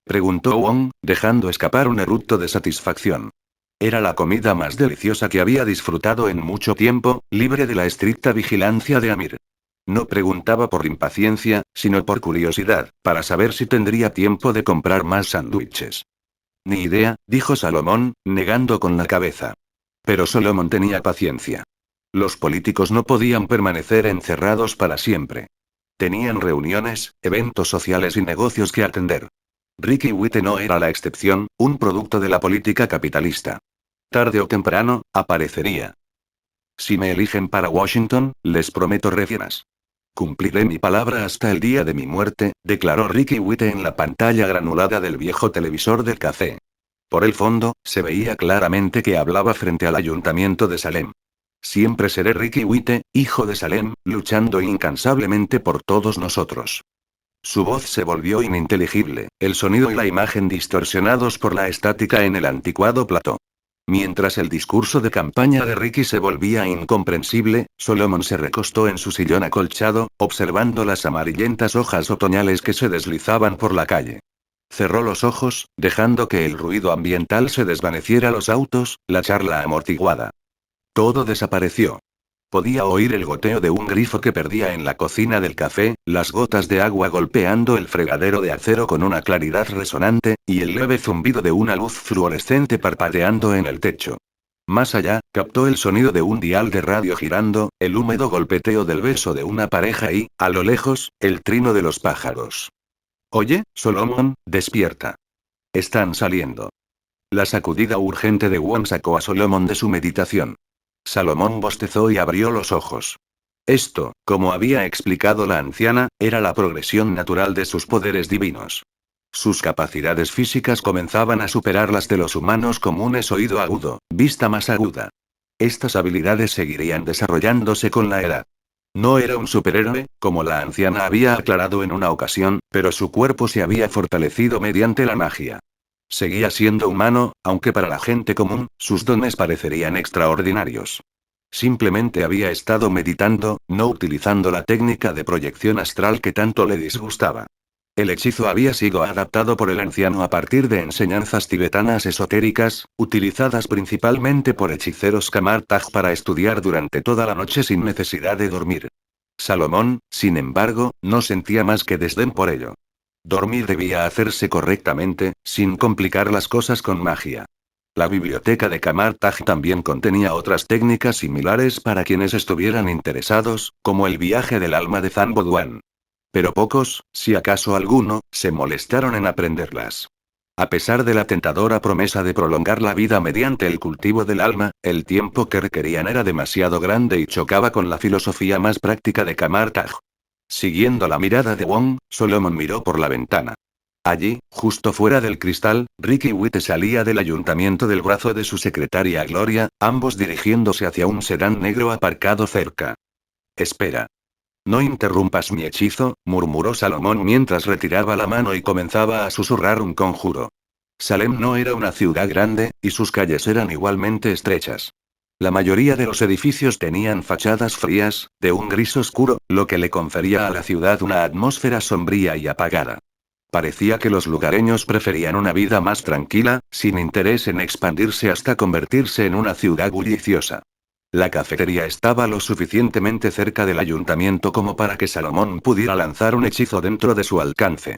preguntó Won, dejando escapar un eructo de satisfacción. Era la comida más deliciosa que había disfrutado en mucho tiempo, libre de la estricta vigilancia de Amir. No preguntaba por impaciencia, sino por curiosidad, para saber si tendría tiempo de comprar más sándwiches. Ni idea, dijo Salomón, negando con la cabeza. Pero Solomon tenía paciencia. Los políticos no podían permanecer encerrados para siempre. Tenían reuniones, eventos sociales y negocios que atender. Ricky White no era la excepción, un producto de la política capitalista. Tarde o temprano, aparecería. Si me eligen para Washington, les prometo refienas. Cumpliré mi palabra hasta el día de mi muerte, declaró Ricky White en la pantalla granulada del viejo televisor del café. Por el fondo, se veía claramente que hablaba frente al ayuntamiento de Salem. Siempre seré Ricky White, hijo de Salem, luchando incansablemente por todos nosotros. Su voz se volvió ininteligible, el sonido y la imagen distorsionados por la estática en el anticuado plató. Mientras el discurso de campaña de Ricky se volvía incomprensible, Solomon se recostó en su sillón acolchado, observando las amarillentas hojas otoñales que se deslizaban por la calle. Cerró los ojos, dejando que el ruido ambiental se desvaneciera, los autos, la charla amortiguada. Todo desapareció. Podía oír el goteo de un grifo que perdía en la cocina del café, las gotas de agua golpeando el fregadero de acero con una claridad resonante, y el leve zumbido de una luz fluorescente parpadeando en el techo. Más allá, captó el sonido de un dial de radio girando, el húmedo golpeteo del beso de una pareja y, a lo lejos, el trino de los pájaros. Oye, Solomon, despierta. Están saliendo. La sacudida urgente de Won sacó a Solomon de su meditación. Salomón bostezó y abrió los ojos. Esto, como había explicado la anciana, era la progresión natural de sus poderes divinos. Sus capacidades físicas comenzaban a superar las de los humanos comunes: oído agudo, vista más aguda. Estas habilidades seguirían desarrollándose con la edad. No era un superhéroe, como la anciana había aclarado en una ocasión, pero su cuerpo se había fortalecido mediante la magia. Seguía siendo humano, aunque para la gente común, sus dones parecerían extraordinarios. Simplemente había estado meditando, no utilizando la técnica de proyección astral que tanto le disgustaba. El hechizo había sido adaptado por el anciano a partir de enseñanzas tibetanas esotéricas, utilizadas principalmente por hechiceros Kamartaj para estudiar durante toda la noche sin necesidad de dormir. Salomón, sin embargo, no sentía más que desdén por ello. Dormir debía hacerse correctamente, sin complicar las cosas con magia. La biblioteca de Kamartaj también contenía otras técnicas similares para quienes estuvieran interesados, como el viaje del alma de Zambodwan. Pero pocos, si acaso alguno, se molestaron en aprenderlas. A pesar de la tentadora promesa de prolongar la vida mediante el cultivo del alma, el tiempo que requerían era demasiado grande y chocaba con la filosofía más práctica de Kamartaj. Siguiendo la mirada de Wong, Solomon miró por la ventana. Allí, justo fuera del cristal, Ricky Witte salía del ayuntamiento del brazo de su secretaria Gloria, ambos dirigiéndose hacia un sedán negro aparcado cerca. Espera. No interrumpas mi hechizo, murmuró Salomón mientras retiraba la mano y comenzaba a susurrar un conjuro. Salem no era una ciudad grande, y sus calles eran igualmente estrechas. La mayoría de los edificios tenían fachadas frías, de un gris oscuro, lo que le confería a la ciudad una atmósfera sombría y apagada. Parecía que los lugareños preferían una vida más tranquila, sin interés en expandirse hasta convertirse en una ciudad bulliciosa. La cafetería estaba lo suficientemente cerca del ayuntamiento como para que Salomón pudiera lanzar un hechizo dentro de su alcance.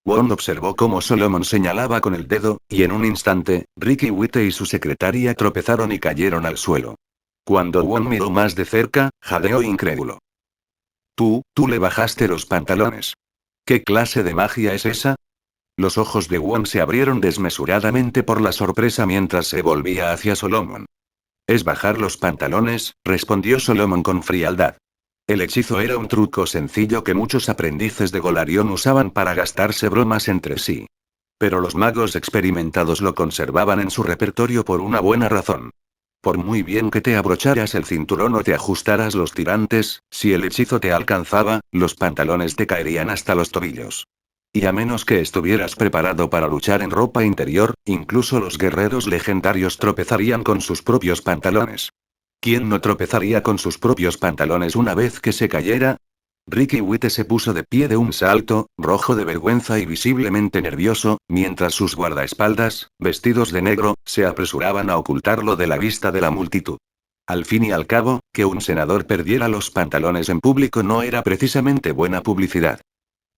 Wong observó cómo Solomon señalaba con el dedo, y en un instante, Ricky Witte y su secretaria tropezaron y cayeron al suelo. Cuando Wong miró más de cerca, jadeó incrédulo. Tú le bajaste los pantalones. ¿Qué clase de magia es esa? Los ojos de Wong se abrieron desmesuradamente por la sorpresa mientras se volvía hacia Solomon. Es bajar los pantalones, respondió Solomon con frialdad. El hechizo era un truco sencillo que muchos aprendices de Golarion usaban para gastarse bromas entre sí. Pero los magos experimentados lo conservaban en su repertorio por una buena razón. Por muy bien que te abrocharas el cinturón o te ajustaras los tirantes, si el hechizo te alcanzaba, los pantalones te caerían hasta los tobillos. Y a menos que estuvieras preparado para luchar en ropa interior, incluso los guerreros legendarios tropezarían con sus propios pantalones. ¿Quién no tropezaría con sus propios pantalones una vez que se cayera? Ricky Witte se puso de pie de un salto, rojo de vergüenza y visiblemente nervioso, mientras sus guardaespaldas, vestidos de negro, se apresuraban a ocultarlo de la vista de la multitud. Al fin y al cabo, que un senador perdiera los pantalones en público no era precisamente buena publicidad.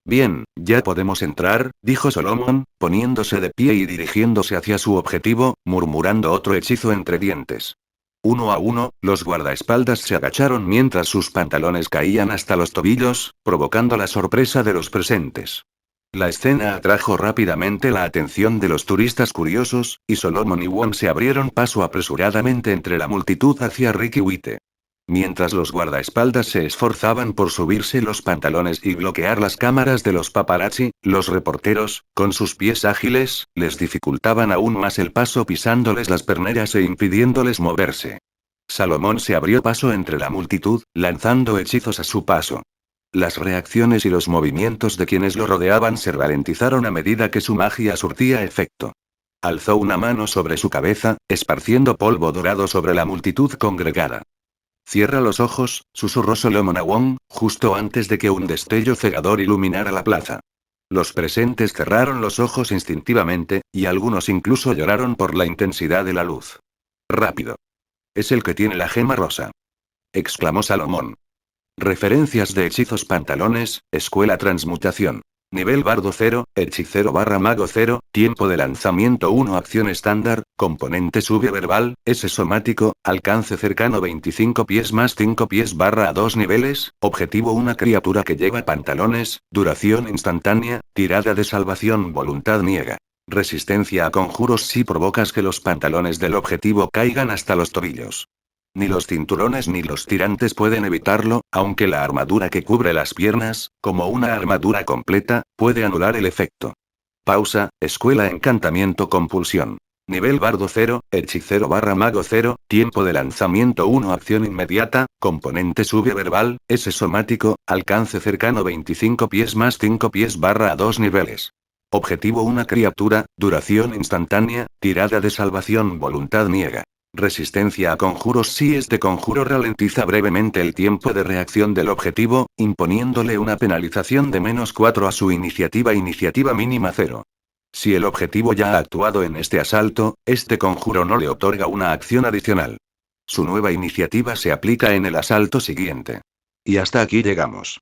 Bien, ya podemos entrar, dijo Solomon, poniéndose de pie y dirigiéndose hacia su objetivo, murmurando otro hechizo entre dientes. Uno a uno, los guardaespaldas se agacharon mientras sus pantalones caían hasta los tobillos, provocando la sorpresa de los presentes. La escena atrajo rápidamente la atención de los turistas curiosos, y Solomon y Wong se abrieron paso apresuradamente entre la multitud hacia Ricky Witte. Mientras los guardaespaldas se esforzaban por subirse los pantalones y bloquear las cámaras de los paparazzi, los reporteros, con sus pies ágiles, les dificultaban aún más el paso pisándoles las perneras e impidiéndoles moverse. Salomón se abrió paso entre la multitud, lanzando hechizos a su paso. Las reacciones y los movimientos de quienes lo rodeaban se ralentizaron a medida que su magia surtía efecto. Alzó una mano sobre su cabeza, esparciendo polvo dorado sobre la multitud congregada. Cierra los ojos, susurró Solomon a Wong, justo antes de que un destello cegador iluminara la plaza. Los presentes cerraron los ojos instintivamente, y algunos incluso lloraron por la intensidad de la luz. Rápido. Es el que tiene la gema rosa. Exclamó Salomón. Referencias de hechizos pantalones, escuela transmutación. Nivel bardo 0, hechicero barra mago 0, tiempo de lanzamiento 1, acción estándar, componente sube verbal, S somático, alcance cercano 25 pies más 5 pies barra a 2 niveles, objetivo una criatura que lleva pantalones, duración instantánea, tirada de salvación voluntad niega. Resistencia a conjuros si provocas que los pantalones del objetivo caigan hasta los tobillos. Ni los cinturones ni los tirantes pueden evitarlo, aunque la armadura que cubre las piernas, como una armadura completa, puede anular el efecto. Pausa, escuela encantamiento compulsión. Nivel bardo 0, hechicero barra mago 0, tiempo de lanzamiento 1, acción inmediata, componente sube verbal, S somático, alcance cercano 25 pies más 5 pies barra a 2 niveles. Objetivo una criatura, duración instantánea, tirada de salvación voluntad niega. Resistencia a conjuros si este conjuro ralentiza brevemente el tiempo de reacción del objetivo, imponiéndole una penalización de -4 a su iniciativa mínima 0. Si el objetivo ya ha actuado en este asalto, este conjuro no le otorga una acción adicional. Su nueva iniciativa se aplica en el asalto siguiente. Y hasta aquí llegamos.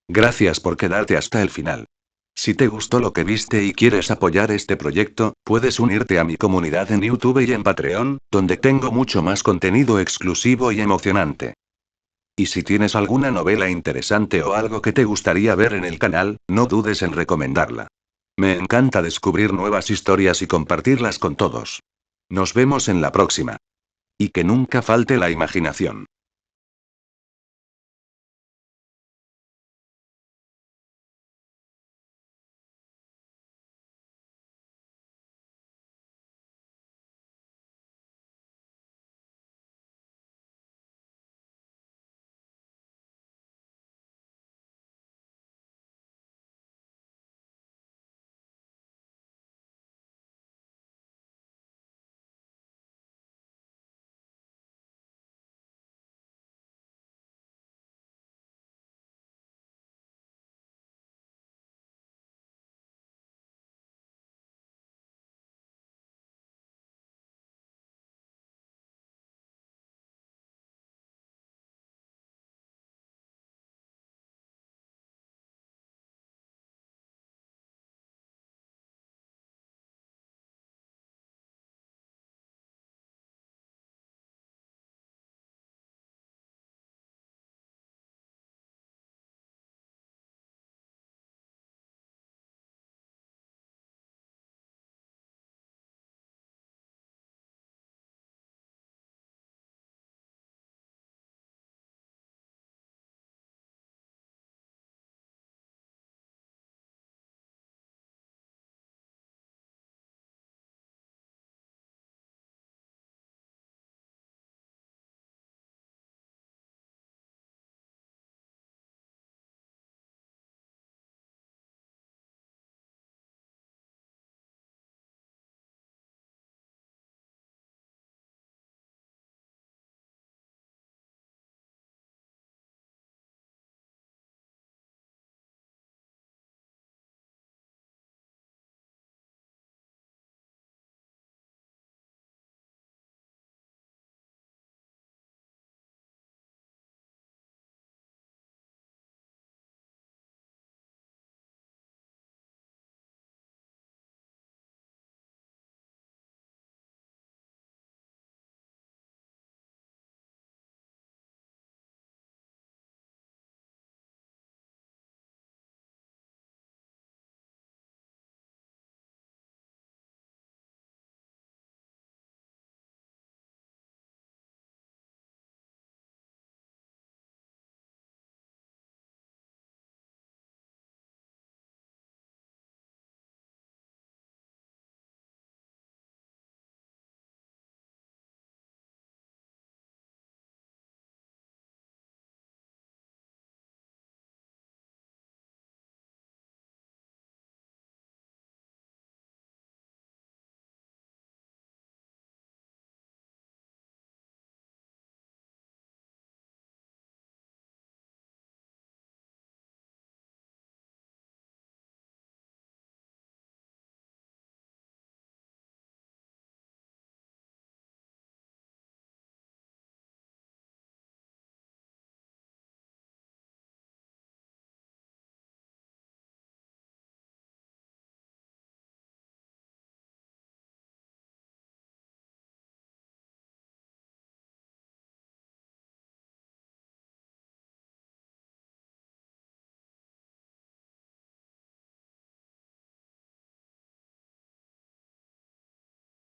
Gracias por quedarte hasta el final. Si te gustó lo que viste y quieres apoyar este proyecto, puedes unirte a mi comunidad en YouTube y en Patreon, donde tengo mucho más contenido exclusivo y emocionante. Y si tienes alguna novela interesante o algo que te gustaría ver en el canal, no dudes en recomendarla. Me encanta descubrir nuevas historias y compartirlas con todos. Nos vemos en la próxima. Y que nunca falte la imaginación.